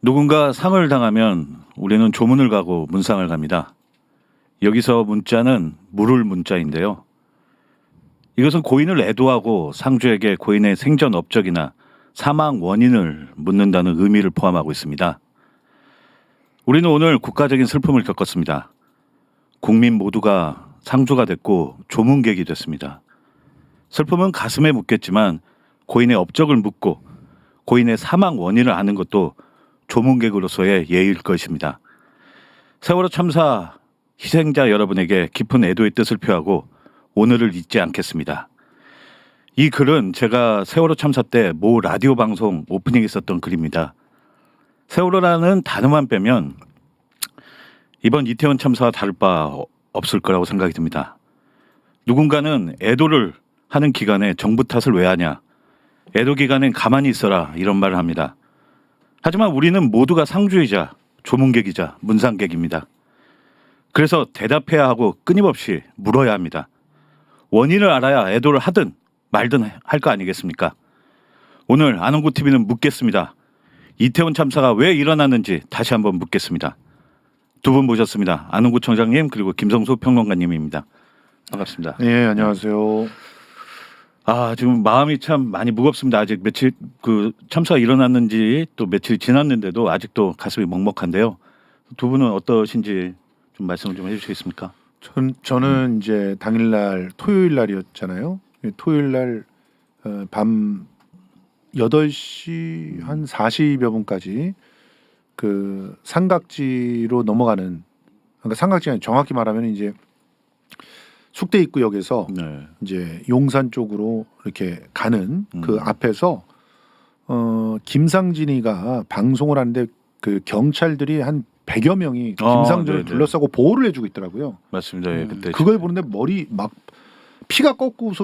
누군가 상을 당하면 우리는 조문을 가고 문상을 갑니다. 여기서 문자는 물을 문자인데요. 이것은 고인을 애도하고 상주에게 고인의 생전 업적이나 사망 원인을 묻는다는 의미를 포함하고 있습니다. 우리는 오늘 국가적인 슬픔을 겪었습니다. 국민 모두가 상주가 됐고 조문객이 됐습니다. 슬픔은 가슴에 묻겠지만 고인의 업적을 묻고 고인의 사망 원인을 아는 것도 조문객으로서의 예의일 것입니다. 세월호 참사 희생자 여러분에게 깊은 애도의 뜻을 표하고 오늘을 잊지 않겠습니다. 이 글은 제가 세월호 참사 때 모 라디오 방송 오프닝에 있었던 글입니다. 세월호라는 단어만 빼면 이번 이태원 참사와 다를 바 없을 거라고 생각이 듭니다. 누군가는 애도를 하는 기간에 정부 탓을 왜 하냐, 애도 기간엔 가만히 있어라, 이런 말을 합니다. 하지만 우리는 모두가 상주이자 조문객이자 문상객입니다. 그래서 대답해야 하고 끊임없이 물어야 합니다. 원인을 알아야 애도를 하든 말든 할 거 아니겠습니까? 오늘 아는구TV는 묻겠습니다. 이태원 참사가 왜 일어났는지 다시 한번 묻겠습니다. 두 분 모셨습니다. 아는구청장님 그리고 김성수 평론가님입니다. 반갑습니다. 예, 안녕하세요. 지금 마음이 참 많이 무겁습니다. 아직 며칠 그 참사가 일어났는지 또 며칠 지났는데도 아직도 가슴이 먹먹한데요. 두 분은 어떠신지 좀 말씀을 좀 해주시겠습니까? 저는 이제 당일날 토요일 날이었잖아요. 토요일 날 밤 8시 한 40여 분까지 그 삼각지로 넘어가는, 그러니까 삼각지가 아니라 정확히 말하면 이제 숙대 입구역에서 네. 이제 용산 쪽으로 이렇게 가는 그 앞에서 김상진이가 방송을 하는데 그 경찰들이 한 100여 명이 김상진을 네네. 둘러싸고 보호를 해주고 있더라고요. 맞습니다. 예, 그때 그걸 보는데 머리 막 피가 거꾸로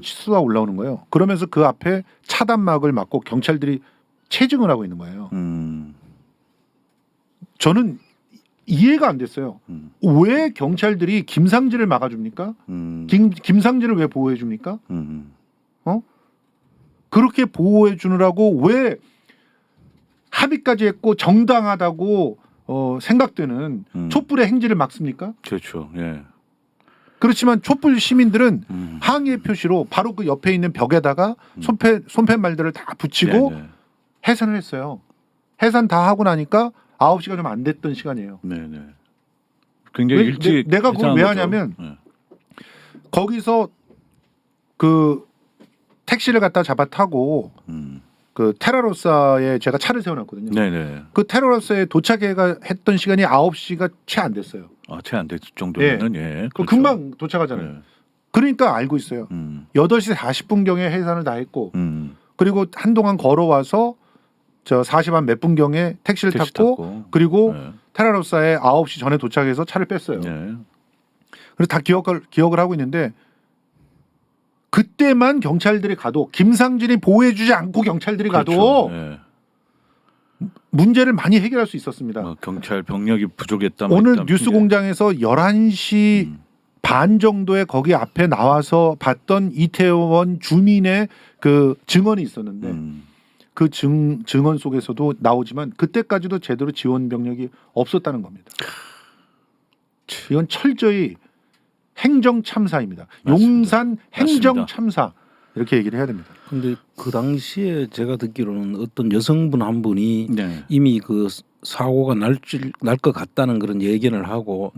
쏟아 올라오는 거예요. 그러면서 그 앞에 차단막을 막고 경찰들이 체증을 하고 있는 거예요. 저는 이해가 안 됐어요. 왜 경찰들이 김상진을 막아줍니까? 김상진을 왜 보호해 줍니까? 그렇게 보호해 주느라고 왜 합의까지 했고 정당하다고 생각되는 촛불의 행진을 막습니까? 그렇죠. 예. 그렇지만 촛불 시민들은 항의의 표시로 바로 그 옆에 있는 벽에다가 손팻말들을 다 붙이고 네네. 해산을 했어요. 해산 다 하고 나니까 9시가 좀 안 됐던 시간이에요. 네네. 굉장히 일찍 내가 그걸 왜 거죠. 하냐면 네. 거기서 그 택시를 갖다 잡아 타고 그 테라로사에 제가 차를 세워놨거든요. 네네. 그 테라로사에 도착했던 시간이 9시가 채 안 됐어요. 채 안 될 정도면은 예. 그 그렇죠. 금방 도착하잖아요. 네. 그러니까 알고 있어요. 8시 40분경에 해산을 다 했고 그리고 한동안 걸어와서 저 40한 몇 분경에 택시를 택시 탔고 탔고. 그리고 네. 테라로사에 9시 전에 도착해서 차를 뺐어요. 네. 그래서 다 기억을 하고 있는데 그때만 경찰들이 가도 김상진이 보호해주지 않고 경찰들이 가도 그렇죠. 네. 문제를 많이 해결할 수 있었습니다. 경찰 병력이 부족했다. 오늘 뉴스공장에서 11시 반 정도에 거기 앞에 나와서 봤던 이태원 주민의 그 증언이 있었는데 그 증언 속에서도 나오지만 그때까지도 제대로 지원 병력이 없었다는 겁니다. 이건 철저히 행정 참사입니다. 맞습니다. 용산 행정 맞습니다. 참사 이렇게 얘기를 해야 됩니다. 근데 그 당시에 제가 듣기로는 어떤 여성분 한 분이 네. 이미 그 사고가 날 것 같다는 그런 예견을 하고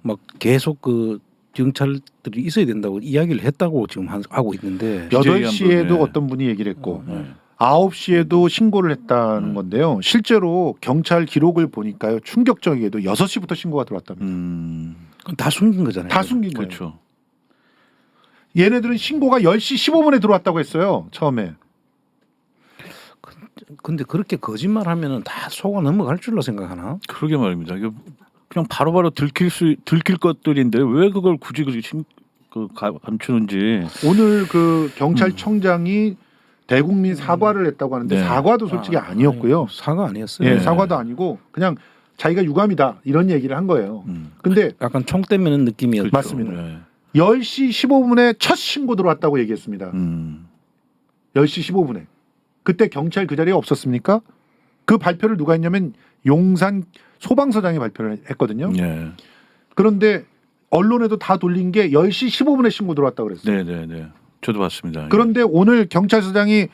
막 계속 그 경찰들이 있어야 된다고 이야기를 했다고 지금 하고 있는데 8시에도 네. 어떤 분이 얘기를 했고 네. 9시에도 신고를 했다는 건데요. 실제로 경찰 기록을 보니까요. 충격적이게도 6시부터 신고가 들어왔답니다. 그건 다 숨긴 거잖아요. 다 숨긴 거예요. 그렇죠. 얘네들은 신고가 10시 15분에 들어왔다고 했어요. 처음에. 근데 그렇게 거짓말하면은 다 속아 넘어갈 줄로 생각하나? 그러게 말입니다. 이거 그냥 바로바로 들킬 것들인데 왜 그걸 굳이 감추는지. 오늘 그 경찰청장이 대국민 사과를 했다고 하는데 네. 사과도 솔직히 아니었고요. 사과 아니었어요. 예, 네. 사과도 아니고 그냥 자기가 유감이다 이런 얘기를 한 거예요. 근데 약간 총 떼매는 느낌이었죠. 맞습니다. 네. 10시 15분에 첫 신고 들어왔다고 얘기했습니다. 10시 15분에. 그때 경찰 그 자리에 없었습니까? 그 발표를 누가 했냐면 용산 소방서장이 발표를 했거든요. 예. 그런데 언론에도 다 돌린 게 10시 15분에 신고 들어왔다 그랬어요. 네. 저도 봤습니다. 그런데 오늘 경찰서장이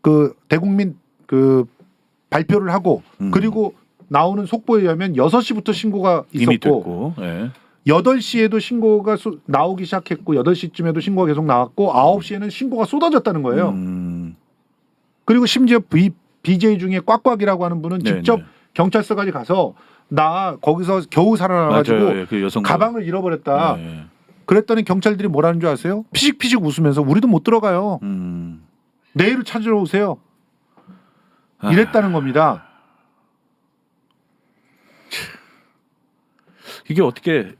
그 대국민 그 발표를 하고 그리고 나오는 속보에 의하면 6시부터 신고가 이미 있었고 됐고. 예. 8시에도 신고가 나오기 시작했고 8시쯤에도 신고가 계속 나왔고 9시에는 신고가 쏟아졌다는 거예요. 그리고 심지어 BJ 중에 꽉꽉이라고 하는 분은 직접 네네. 경찰서까지 가서 나 거기서 겨우 살아나가지고 맞아요. 예, 그 여성 가방을 잃어버렸다. 예. 그랬더니 경찰들이 뭐라는 줄 아세요? 피식피식 웃으면서 우리도 못 들어가요. 내일을 찾으러 오세요. 이랬다는 겁니다. 이게 어떻게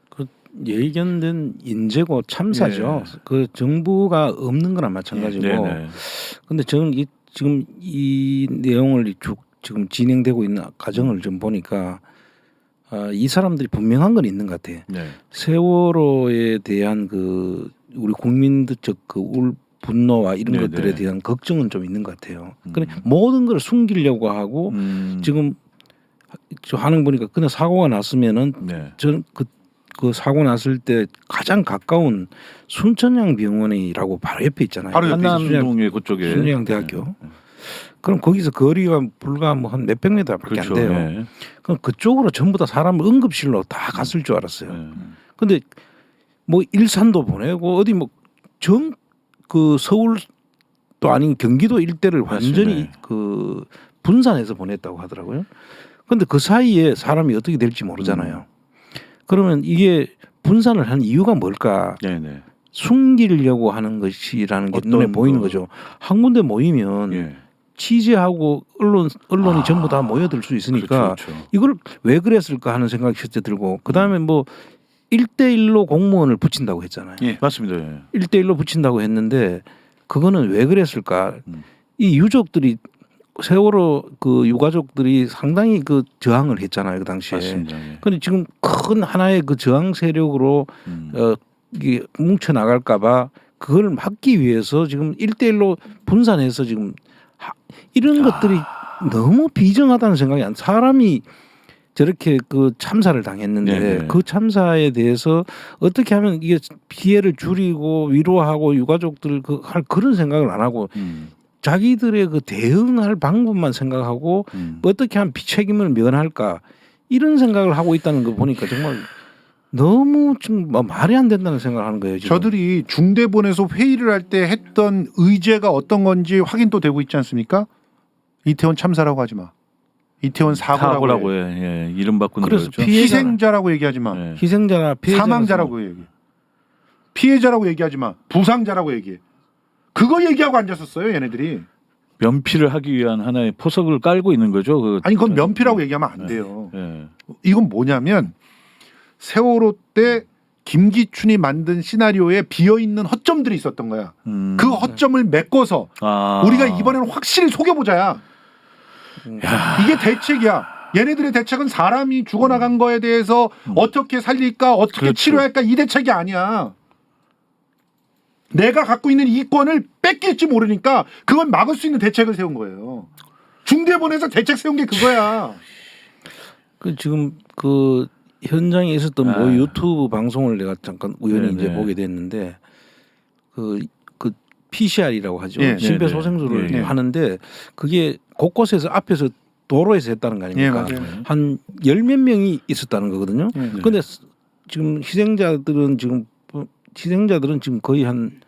그 예견된 인재고 참사죠. 예. 그 정부가 없는 거나 마찬가지고. 네네. 근데 저는 지금 이 내용을 쭉 지금 진행되고 있는 과정을 좀 보니까 이 사람들이 분명한 건 있는 것 같아. 네. 세월호에 대한 그 우리 국민들 그 분노와 이런 네네. 것들에 대한 걱정은 좀 있는 것 같아요. 그래 모든 걸 숨기려고 하고 지금 저 하는 거 보니까 그냥 사고가 났으면은 네. 저는 그 사고 났을 때 가장 가까운 순천향 병원이라고 바로 옆에 있잖아요. 바로 옆에 한남동에 그쪽에 순천향 대학교. 그럼 거기서 거리가 불과 뭐 한 몇백 미터밖에 그렇죠. 안 돼요. 네. 그럼 그쪽으로 전부 다 사람을 응급실로 다 갔을 줄 알았어요. 네. 근데 뭐 일산도 보내고 어디 뭐 그 서울도 아닌 경기도 일대를 완전히 맞습니다. 그 분산해서 보냈다고 하더라고요. 근데 그 사이에 사람이 어떻게 될지 모르잖아요. 그러면 이게 분산을 한 이유가 뭘까? 네네. 숨기려고 하는 것이라는 게 어떤 눈에 보이는 그- 거죠. 한 군데 모이면 예. 취재하고 언론이 전부 다 모여들 수 있으니까 그렇죠. 이걸 왜 그랬을까 하는 생각이 실제 들고 그다음에 뭐 1대1로 공무원을 붙인다고 했잖아요. 예. 맞습니다. 예. 1대1로 붙인다고 했는데 그거는 왜 그랬을까? 이 유족들이 세월호 그 유가족들이 상당히 그 저항을 했잖아요. 그 당시에. 맞습니다. 예. 근데 지금 큰 하나의 그 저항 세력으로 이게 뭉쳐 나갈까봐 그걸 막기 위해서 지금 1대1로 분산해서 지금 이런 것들이 너무 비정하다는 생각이 안. 사람이 저렇게 그 참사를 당했는데 네네. 그 참사에 대해서 어떻게 하면 이게 피해를 줄이고 위로하고 유가족들 할 그런 생각을 안 하고 자기들의 그 대응할 방법만 생각하고 어떻게 하면 책임을 면할까 이런 생각을 하고 있다는 거 보니까 정말 너무 좀 말이 안 된다는 생각을 하는 거예요. 지금. 저들이 중대본에서 회의를 할 때 했던 의제가 어떤 건지 확인도 되고 있지 않습니까? 이태원 참사라고 하지 마. 이태원 사고라고 해. 해. 예. 이름 바꾸는 그래서 거죠. 희생자라고 얘기하지 마. 예. 희생자나 피해자 사망자라고 얘기해. 피해자라고 얘기하지 마. 부상자라고 얘기해. 그거 얘기하고 앉았었어요, 얘네들이. 면피를 하기 위한 하나의 포석을 깔고 있는 거죠. 아니 그건 면피라고 얘기하면 안 돼요. 예. 이건 뭐냐면 세월호 때 김기춘이 만든 시나리오에 비어 있는 허점들이 있었던 거야. 그 허점을 메꿔서 우리가 이번에는 확실히 속여보자야. 이게 대책이야. 얘네들의 대책은 사람이 죽어나간 거에 대해서 어떻게 살릴까, 어떻게 그렇죠. 치료할까 이 대책이 아니야. 내가 갖고 있는 이권을 뺏길지 모르니까 그걸 막을 수 있는 대책을 세운 거예요. 중대본에서 대책 세운 게 그거야. 그 지금 그 현장에 있었던 뭐 아. 유튜브 방송을 내가 잠깐 우연히 네네. 이제 보게 됐는데 그 PCR이라고 하죠. 예. 심폐소생술을 네네. 하는데 그게 곳곳에서 앞에서 도로에서 했다는 거 예, 아닙니까? 맞아요. 한 10몇 명이 있었다는 거거든요. 예. 근데 지금 희생자들은 지금 거의 한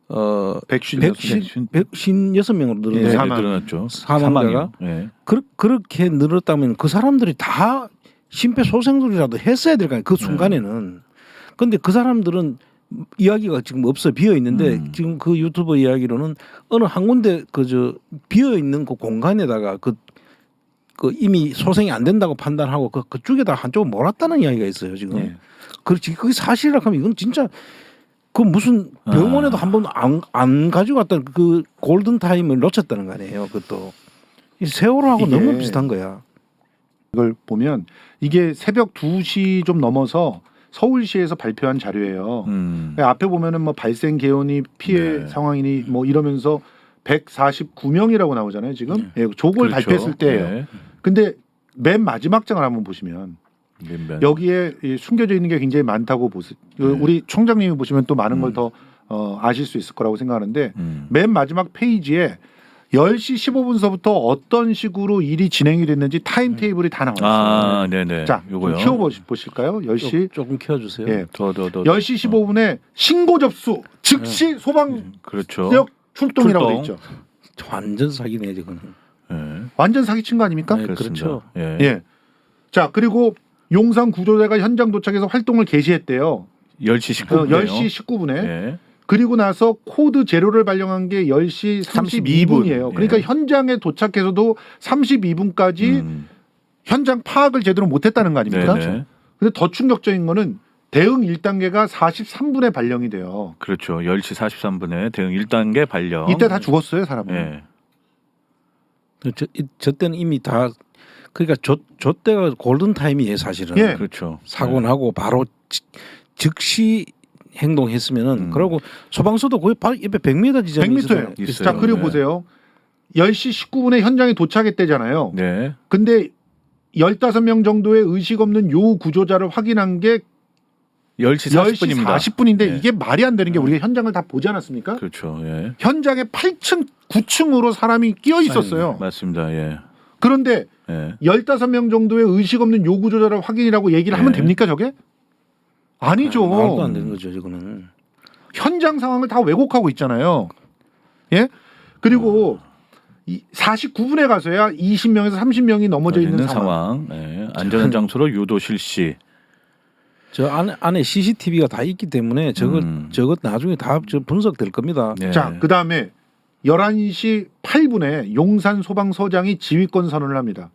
156명으로 예, 늘었는데 사망. 늘어났죠. 사망자가? 예. 그렇게 늘었다면 그 사람들이 다 심폐소생술이라도 했어야 될 거 아니에요. 그 순간에는. 근데 그 사람들은 이야기가 지금 없어 비어 있는데 지금 그 유튜버 이야기로는 어느 한 군데 비어 있는 그 공간에다가 그 이미 소생이 안 된다고 판단하고 그쪽에다 한쪽을 몰았다는 이야기가 있어요 지금. 예. 그렇지 그게 사실이라 하면 이건 진짜 그 무슨 병원에도 한 번도 안 가지고 왔다는 그 골든 타임을 놓쳤다는 거 아니에요. 그것도 이 세월호하고 이게 너무 비슷한 거야. 이걸 보면 이게 새벽 2시 좀 넘어서 서울시에서 발표한 자료예요. 앞에 보면은 뭐 발생 개요니 피해 네. 상황이니 뭐 이러면서 149명이라고 나오잖아요 지금. 예, 조국을 그렇죠. 발표했을 때예요. 예. 근데 맨 마지막 장을 한번 보시면 여기에 이 숨겨져 있는 게 굉장히 많다고 보세요. 우리 총장님이 보시면 또 많은 걸 더 아실 수 있을 거라고 생각하는데 맨 마지막 페이지에 10시 15분서부터 어떤 식으로 일이 진행이 됐는지 타임 테이블이 다 나와 있어요. 아, 네네. 자, 요거요. 키워 보실까요? 10시 조금 키워주세요. 예. 더. 10시 15분에 신고 접수 즉시 소방력 그렇죠. 출동이라고 돼 출동. 있죠. 완전 사기네 지금. 예. 완전 사기친 거 아닙니까? 네, 그렇습니다. 그렇죠. 예. 예. 자, 그리고 용산 구조대가 현장 도착해서 활동을 개시했대요. 10시 19분. 10시 19분에. 예. 그리고 나서 코드 제로를 발령한 게 10시 32분이에요. 그러니까 예. 현장에 도착해서도 32분까지 현장 파악을 제대로 못했다는 거 아닙니까? 네네. 근데 더 충격적인 거는 대응 1단계가 43분에 발령이 돼요. 그렇죠. 10시 43분에 대응 1단계 발령. 이때 다 죽었어요, 사람은. 예. 저 때는 이미 다 그러니까 저 때가 골든 타임이에요 사실은. 예. 그렇죠. 사고 나고 바로 즉시 행동했으면은 그러고 소방서도 거의 바로 옆에 100m 지점에 100m예요. 있어요. 자, 그리고 네. 보세요. 10시 19분에 현장에 도착했대잖아요. 네. 근데 15명 정도의 의식 없는 요 구조자를 확인한 게 10시 10시 40분입니다. 40분인데 네. 이게 말이 안 되는 게 우리가 현장을 다 보지 않았습니까? 그렇죠. 예. 현장에 8층, 9층으로 사람이 끼어 있었어요. 맞습니다. 예. 그런데 예. 15명 정도의 의식 없는 요 구조자를 확인이라고 얘기를 하면 네. 됩니까 저게? 아니죠. 말도 안 되는 거죠 이거는. 현장 상황을 다 왜곡하고 있잖아요. 예? 그리고 49분에 가서야 20명에서 30명이 넘어져 있는 상황. 예. 안전한 장소로 유도 실시. 저 안에 CCTV가 다 있기 때문에 저것 나중에 다 분석될 겁니다. 예. 자, 그다음에 11시 8분에 용산 소방서장이 지휘권 선언을 합니다.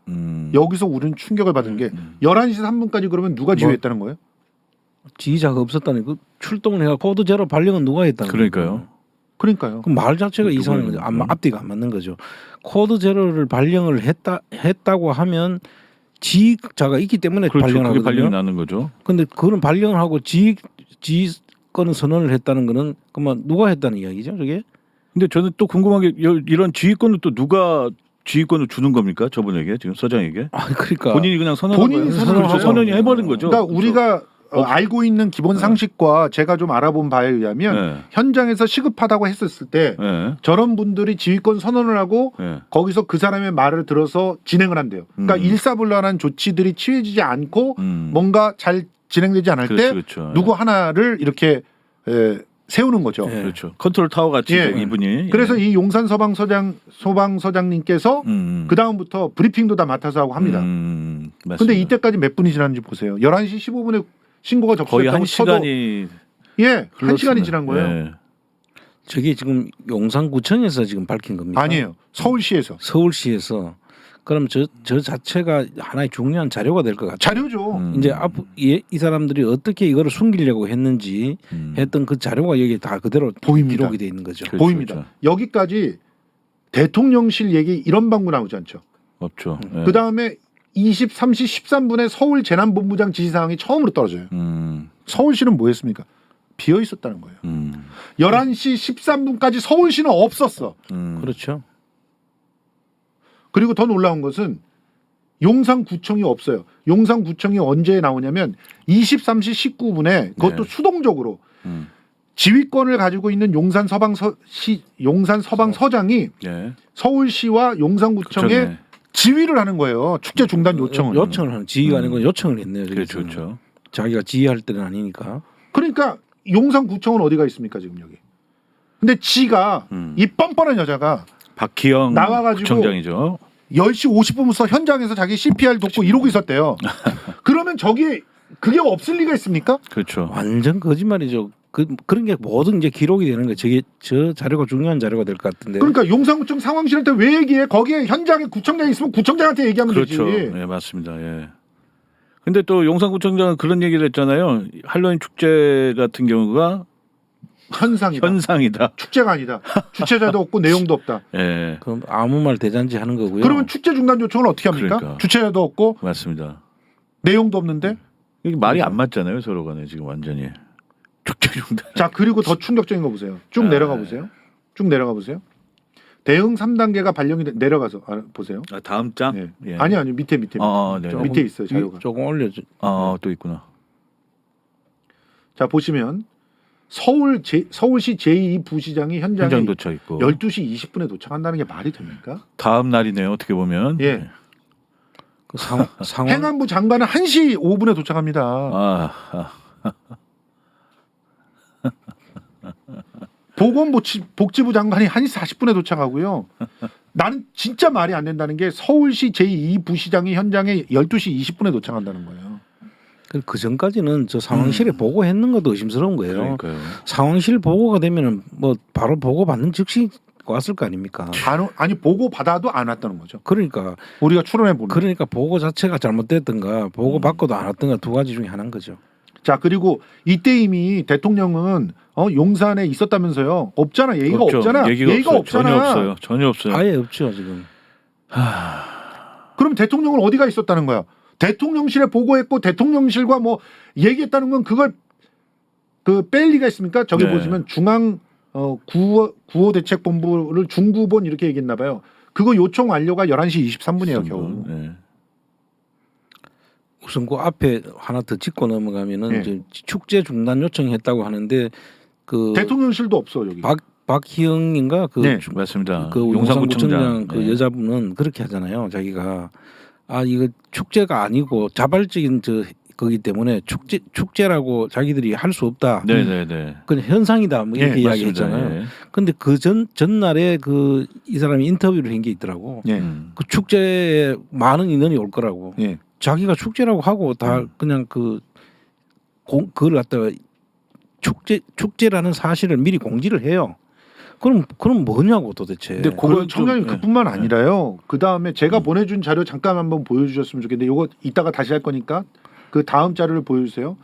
여기서 우리는 충격을 받은 게 11시 3분까지 그러면 누가 지휘했다는 거예요? 지휘자가 없었다니 그 출동을 해가 코드 제로 발령은 누가 했다는 그러니까요. 거예요? 그러니까요. 그 말 자체가 이상한 거죠. 앞뒤가 안 맞는 거죠. 코드 제로를 발령을 했다고 하면 지휘자가 있기 때문에 그렇죠. 그게 발령하거든요. 발령이 나는 거죠. 근데 그런 발령을 하고 지휘권을 선언을 했다는 거는 그만 누가 했다는 이야기죠, 저게? 근데 저는 또 궁금한 게 이런 지휘권을 또 누가 지휘권을 주는 겁니까? 저분에게 지금 서장에게? 아, 그러니까 본인이 그냥 선언한 본인이 거예요? 선언을 그렇죠. 하죠. 선언이 해버린 거죠. 그러니까 우리가 알고 있는 기본 상식과 제가 좀 알아본 바에 의하면 네. 현장에서 시급하다고 했었을 때 예. 저런 분들이 지휘권 선언을 하고 예. 거기서 그 사람의 말을 들어서 진행을 한대요. 그러니까 일사불란한 조치들이 취해지지 않고 뭔가 잘 진행되지 않을 때 그렇죠. 누구 하나를 이렇게 세우는 거죠. 예. 그렇죠. 컨트롤 타워 같이 예. 이분이. 그래서 이 용산 소방서장님께서 그 다음부터 브리핑도 다 맡아서 하고 합니다. 맞습니다. 근데 이때까지 몇 분이 지났는지 보세요. 11시 15분에 신고가 거의 접수됐다고 한 시간이 예, 한 시간이 흘렀습니다. 지난 거예요. 예. 저게 지금 용산구청에서 지금 밝힌 겁니까? 아니에요. 서울시에서 서울시에서. 그럼 저 자체가 하나의 중요한 자료가 될 것 같아요. 자료죠. 이제 이 사람들이 어떻게 이거를 숨기려고 했는지 했던 그 자료가 여기 다 그대로 보입니다. 기록이 돼 있는 거죠. 그렇죠, 보입니다. 그렇죠. 여기까지 대통령실 얘기 이런 방구 나오지 않죠. 없죠. 예. 그 다음에 23시 13분에 서울 재난본부장 지시사항이 처음으로 떨어져요. 서울시는 뭐 했습니까? 비어 있었다는 거예요. 11시 13분까지 서울시는 없었어. 그렇죠. 그리고 더 놀라운 것은 용산구청이 없어요. 용산구청이 언제 나오냐면 23시 19분에 그것도 네. 수동적으로 지휘권을 가지고 있는 용산 서방서장이 예. 서울시와 용산구청에 그렇죠. 지휘를 하는 거예요. 축제 중단 요청을. 요청을 하는 지휘가 아니고 요청을 했네요. 그렇죠. 저기서는. 그렇죠. 자기가 지휘할 때는 아니니까. 그러니까 용산구청은 어디가 있습니까 지금 여기? 근데 지가 이 뻔뻔한 여자가 박희영 나와가지고 구청장이죠. 10시 50분부터 현장에서 자기 CPR 돕고 이러고 있었대요. 그러면 저기 그게 없을 리가 있습니까? 그렇죠. 완전 거짓말이죠. 그런 게 모든 이제 기록이 되는 거예요. 저게 저 자료가 중요한 자료가 될 것 같은데. 그러니까 용산구청 상황실한테 왜 얘기해? 거기에 현장에 구청장이 있으면 구청장한테 얘기하면 그렇죠. 되지. 예, 맞습니다. 예. 근데 또 용산구청장은 그런 얘기를 했잖아요. 할로윈 축제 같은 경우가 현상이다. 축제가 아니다. 주최자도 없고 내용도 없다. 예. 그럼 아무 말 대잔치 하는 거고요. 그러면 축제 중단 요청을 어떻게 합니까? 그러니까. 주최자도 없고 맞습니다. 내용도 없는데. 이게 말이 안 맞잖아요, 서로 간에 지금 완전히. 축제 중단. 자, 그리고 더 충격적인 거 보세요. 쭉 내려가 보세요. 쭉 내려가 보세요. 대응 3단계가 발령이 내려가서 보세요. 아, 다음 장? 예. 예. 아니 밑에 네. 조금 밑에 있어요 자료가. 조금 올려줘. 또 있구나. 자 보시면 서울시 제2 부시장이 현장에 현장 도착 있고. 12시 20분에 도착한다는 게 말이 됩니까? 다음 날이네요. 어떻게 보면. 예. 그 상황 행안부 장관은 1시 5분에 도착합니다. 아. 보건복지부 장관이 1시 40분에 도착하고요. 나는 진짜 말이 안 된다는 게 서울시 제2 부시장이 현장에 12시 20분에 도착한다는 거예요. 그 전까지는 저 상황실에 보고했는 것도 의심스러운 거예요. 그러니까요. 상황실 보고가 되면은 뭐 바로 보고 받는 즉시 왔을 거 아닙니까? 아니 보고 받아도 안 왔다는 거죠. 그러니까 우리가 추론해 보는. 그러니까 보고 자체가 잘못됐든가 보고 받고도 안 왔든가 두 가지 중에 하나인 거죠. 자 그리고 이때 이미 대통령은 용산에 있었다면서요. 없잖아. 얘기가 없죠. 없잖아. 얘기가 없잖아. 전혀 없어요. 전혀 없어요. 아예 없죠 지금. 그럼 대통령은 어디가 있었다는 거야? 대통령실에 보고했고 대통령실과 뭐 얘기했다는 건 그걸 뺄 리가 있습니까? 저기 네. 보시면 중앙 구호대책본부를 중구본 이렇게 얘기했나 봐요. 그거 요청 완료가 11시 23분이에요 겨우. 네. 우선 그 앞에 하나 더 짚고 넘어가면은 예. 이제 축제 중단 요청했다고 하는데 그 대통령실도 없어 여기. 박희영인가 그 네. 맞습니다. 그 용산구청장. 용산구청장 그 네. 여자분은 그렇게 하잖아요. 자기가 이거 축제가 아니고 자발적인 거기 때문에 축제라고 자기들이 할 수 없다. 네네네. 그냥 현상이다. 뭐 이렇게 네, 이야기했잖아요. 맞습니다. 예. 근데 그 전날에 이 사람이 인터뷰를 한 게 있더라고. 예. 그 축제에 많은 인원이 올 거라고. 예. 자기가 축제라고 하고 다 그냥 그걸 갖다가 축제라는 사실을 미리 공지를 해요. 그럼 뭐냐고 도대체. 근데 그건 청장님 좀, 그뿐만 아니라요. 그 다음에 제가 보내준 자료 잠깐 한번 보여주셨으면 좋겠는데 이거 이따가 다시 할 거니까 그 다음 자료를 보여주세요.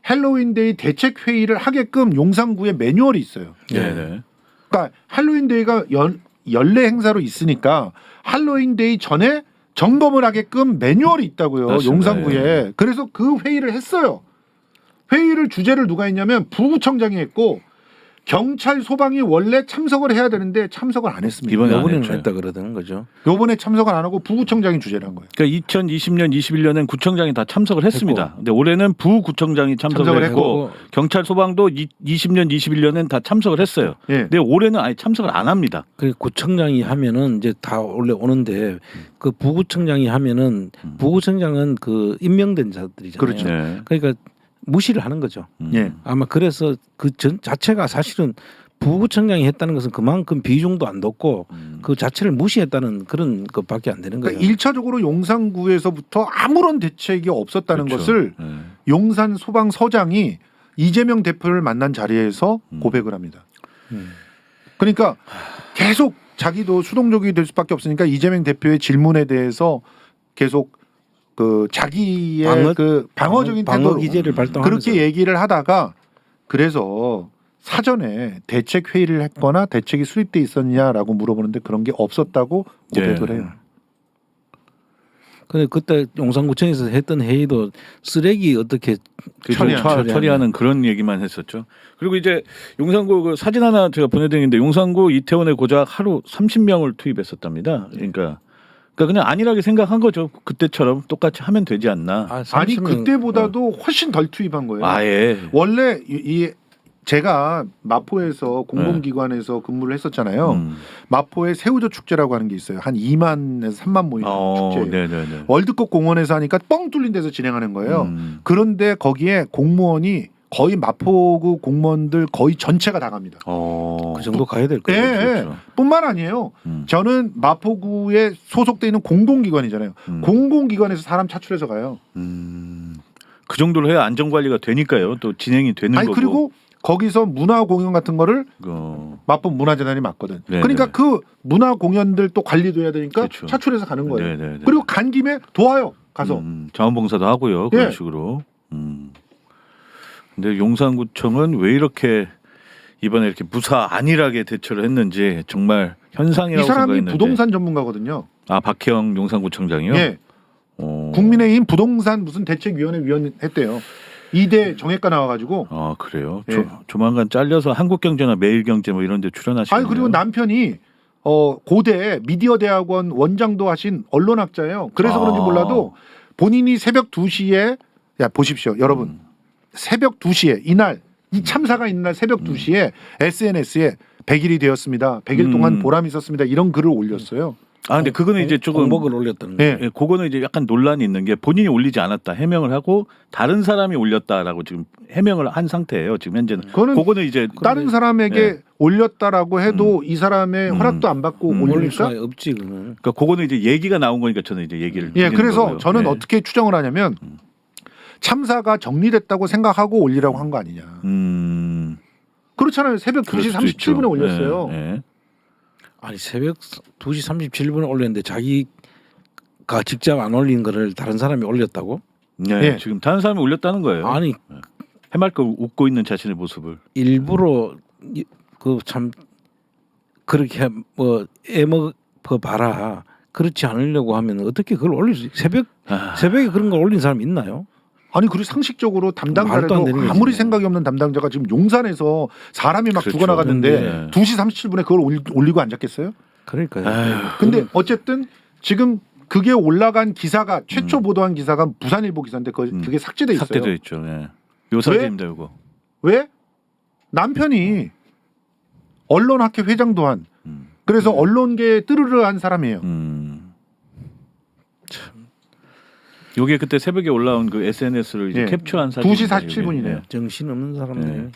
할로윈데이 대책 회의를 하게끔 용산구에 매뉴얼이 있어요. 네네. 그러니까 할로윈데이가 연례 행사로 있으니까 할로윈데이 전에 점검을 하게끔 매뉴얼이 있다고요. 맞습니다. 용산구에. 예. 그래서 그 회의를 했어요. 회의를 주제를 누가 했냐면 부구청장이 했고 경찰 소방이 원래 참석을 해야 되는데 참석을 안 했습니다. 이번에 안 이번에는 했죠. 했다 그러는 거죠. 요번에 참석을 안 하고 부구청장이 주제를 한 거예요. 그러니까 2020년, 21년엔 구청장이 다 참석을 했습니다. 근데 올해는 부구청장이 참석을 참석을 했고 경찰 소방도 20년, 21년엔 다 참석을 했어요. 예. 근데 올해는 아예 참석을 안 합니다. 그 구청장이 하면은 이제 다 원래 오는데 그 부구청장이 하면은 부구청장은 그 임명된 자들이잖아요. 그렇죠. 네. 그러니까 무시를 하는 거죠. 예. 아마 그래서 그 전 자체가 사실은 부구청장이 했다는 것은 그만큼 비중도 안 뒀고 그 자체를 무시했다는 그런 것밖에 안 되는 거예요. 그러니까 1차적으로 용산구에서부터 아무런 대책이 없었다는 그렇죠. 것을 네. 용산 소방서장이 이재명 대표를 만난 자리에서 고백을 합니다. 음. 그러니까 계속 자기도 수동적이 될 수밖에 없으니까 이재명 대표의 질문에 대해서 계속 그 자기의 방어적인 방어 태도로 기제를 발동하면서 그렇게 얘기를 하다가 그래서 사전에 대책 회의를 했거나 대책이 수립돼 있었냐라고 물어보는데 그런 게 없었다고 고백을 예. 해요. 근데 그때 용산구청에서 했던 회의도 쓰레기 어떻게 처리하는 그런 얘기만 했었죠. 그리고 이제 용산구 그 사진 하나 제가 보내드리는데 용산구 이태원에 고작 하루 30명을 투입했었답니다. 그러니까 그냥 안일하게 생각한 거죠. 그때처럼 똑같이 하면 되지 않나. 아니 그때보다도 훨씬 덜 투입한 거예요. 아예. 원래 제가 마포에서 공공기관에서 근무를 했었잖아요. 마포에 새우젓 축제라고 하는 게 있어요. 한 2만에서 3만 모이는 축제예요. 네네네. 월드컵 공원에서 하니까 뻥 뚫린 데서 진행하는 거예요. 그런데 거기에 공무원이 거의 마포구 공무원들 거의 전체가 다 갑니다. 그 정도 가야 될 거예요. 예, 그렇죠. 뿐만 아니에요. 저는 마포구에 소속돼 있는 공공기관이잖아요. 공공기관에서 사람 차출해서 가요. 그 정도로 해야 안전관리가 되니까요. 또 진행이 되는 아니 거고. 그리고 거기서 문화 공연 같은 거를 마포 문화재단이 맡거든. 네네. 그러니까 그 문화 공연들 또 관리도 해야 되니까 그렇죠. 차출해서 가는 거예요. 네네네. 그리고 간 김에 도와요. 가서. 자원봉사도 하고요. 그런 예. 식으로. 근데 용산구청은 왜 이렇게 이번에 이렇게 무사 안일하게 대처를 했는지 정말 현상이라고 이 사람이 생각했는데. 부동산 전문가거든요. 박혜영 용산구청장이요? 예. 국민의힘 부동산 무슨 대책위원회 위원 했대요. 2대 정외과 나와가지고. 그래요. 예. 조만간 잘려서 한국경제나 매일경제 뭐 이런 데 출연하시네요. 아니 그리고 남편이 고대 미디어 대학원 원장도 하신 언론학자예요. 그래서 그런지 몰라도 본인이 새벽 2시에 야 보십시오, 여러분. 새벽 2시에 이날 이 참사가 있는 날 새벽 2시에 SNS에 100일이 되었습니다. 100일 동안 보람이 있었습니다. 이런 글을 올렸어요. 아 근데 그거는 이제 조금 공복을 올렸다는 네. 예, 그거는 이제 약간 논란이 있는 게 본인이 올리지 않았다 해명을 하고 다른 사람이 올렸다라고 지금 해명을 한 상태예요. 지금 현재는. 그거는 이제 다른 사람에게 예. 올렸다라고 해도 이 사람의 허락도 안 받고 올릴 올립니까? 수가 없지 그는. 그러니까 그거는 이제 얘기가 나온 거니까 저는 이제 얘기를. 예, 드리는 그래서 거고요. 저는 예. 어떻게 추정을 하냐면 참사가 정리됐다고 생각하고 올리라고 한 거 아니냐. 그렇잖아요. 새벽 2시 37분에 올렸어요. 예, 예. 아니 새벽 2시 37분에 올렸는데 자기가 직접 안 올린 거를 다른 사람이 올렸다고? 네, 예. 지금 다른 사람이 올렸다는 거예요. 아니 해맑고 웃고 있는 자신의 모습을. 일부러 그 참 그렇게 뭐 애먹어 봐라. 그렇지 않으려고 하면 어떻게 그걸 올릴 수? 새벽에 그런 걸 올린 사람 있나요? 아니 그리고 상식적으로 말도 안 담당자라도 되는 거지. 아무리 생각이 없는 담당자가 지금 용산에서 사람이 막 그렇죠. 죽어나갔는데 네. 2시 37분에 그걸 올리고 앉았겠어요? 그러니까요. 아유, 근데 어쨌든 지금 그게 올라간 기사가 최초 보도한 기사가 부산일보 기사인데 그게 삭제돼 있어요. 삭제돼 있죠. 예. 요 사진입니다, 이거. 왜? 남편이 언론학회 회장도 한 그래서 언론계에 뜨르르한 사람이에요. 요게 그때 새벽에 올라온 그 SNS를 이제 예. 캡처한 사진. 2시 47분이네요. 정신 없는 사람들. 네.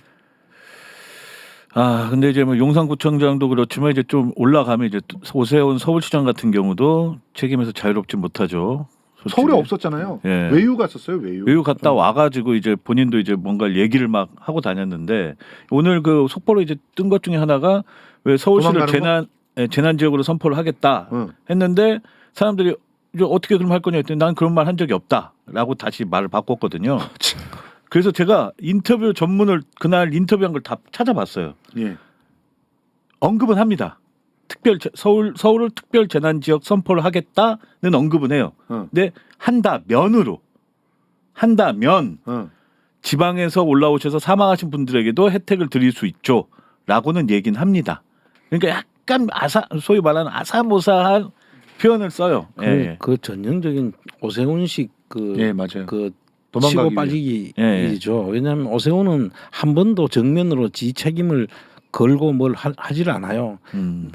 아 근데 이제 뭐 용산구청장도 그렇지만 이제 좀 올라가면 이제 오세훈 서울시장 같은 경우도 책임에서 자유롭지 못하죠. 솔직히. 서울에 없었잖아요. 예. 외유 갔었어요. 외유. 외유 갔다 와가지고 이제 본인도 이제 뭔가 얘기를 막 하고 다녔는데 오늘 그 속보로 이제 뜬 것 중에 하나가 왜 서울시를 도망가는 재난 지역으로 선포를 하겠다 했는데 사람들이 이제 어떻게 그럼 할 거냐 했더니 난 그런 말 한 적이 없다라고 다시 말을 바꿨거든요. 그래서 제가 인터뷰 전문을 그날 인터뷰한 걸 다 찾아봤어요. 예. 언급은 합니다. 서울을 특별 재난 지역 선포를 하겠다는 언급은 해요. 근데 한다면 지방에서 올라오셔서 사망하신 분들에게도 혜택을 드릴 수 있죠라고는 얘기는 합니다. 그러니까 약간 소위 말하는 아사모사한 표현을 써요. 그 전형적인 오세훈식 예, 맞아요. 그 도망가기 치고 위해. 빠지기죠. 왜냐하면 오세훈은 한 번도 정면으로 지 책임을 걸고 뭘 하지를 않아요.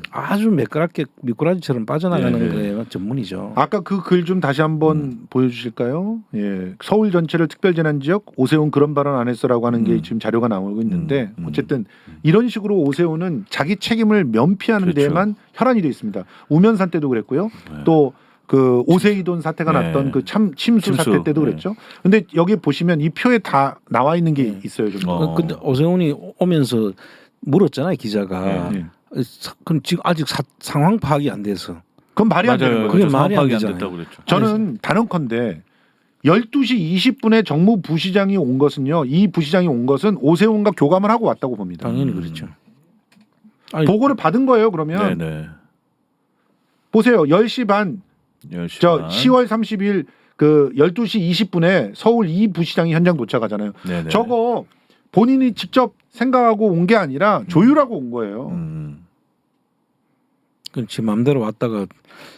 아주 매끄럽게 미꾸라지처럼 빠져나가는 네. 거예요. 전문이죠. 아까 그 글 좀 다시 한번 보여주실까요? 예, 서울 전체를 특별재난지역 오세훈 그런 발언 안 했어라고 하는 게 지금 자료가 나오고 있는데 어쨌든 이런 식으로 오세훈은 자기 책임을 면피하는 그렇죠. 데에만 혈안이 돼 있습니다. 우면산 때도 그랬고요. 또 그 오세이돈 사태가 네. 났던 그 침수 사태 때도 네. 그랬죠. 근데 여기 보시면 이 표에 다 나와 있는 게 있어요. 좀. 근데 오세훈이 오면서 물었잖아요, 기자가. 네. 그럼 지금 아직 상황 파악이 안 돼서. 그건 말이 안 되는 맞아요. 거예요. 그게 말이 안 안 되잖아요. 됐다고 그랬죠. 저는 단언컨대 12시 20분에 정무 부시장이 온 것은요. 이 부시장이 온 것은 오세훈과 교감을 하고 왔다고 봅니다. 당연히 그렇죠. 아니, 보고를 받은 거예요. 그러면 네네. 보세요. 10시 반, 10시 저 반. 10월 30일 그 12시 20분에 서울 이 부시장이 현장 도착하잖아요. 네네. 저거 본인이 직접 생각하고 온 게 아니라 조율하고 온 거예요. 그 지 마음대로 왔다가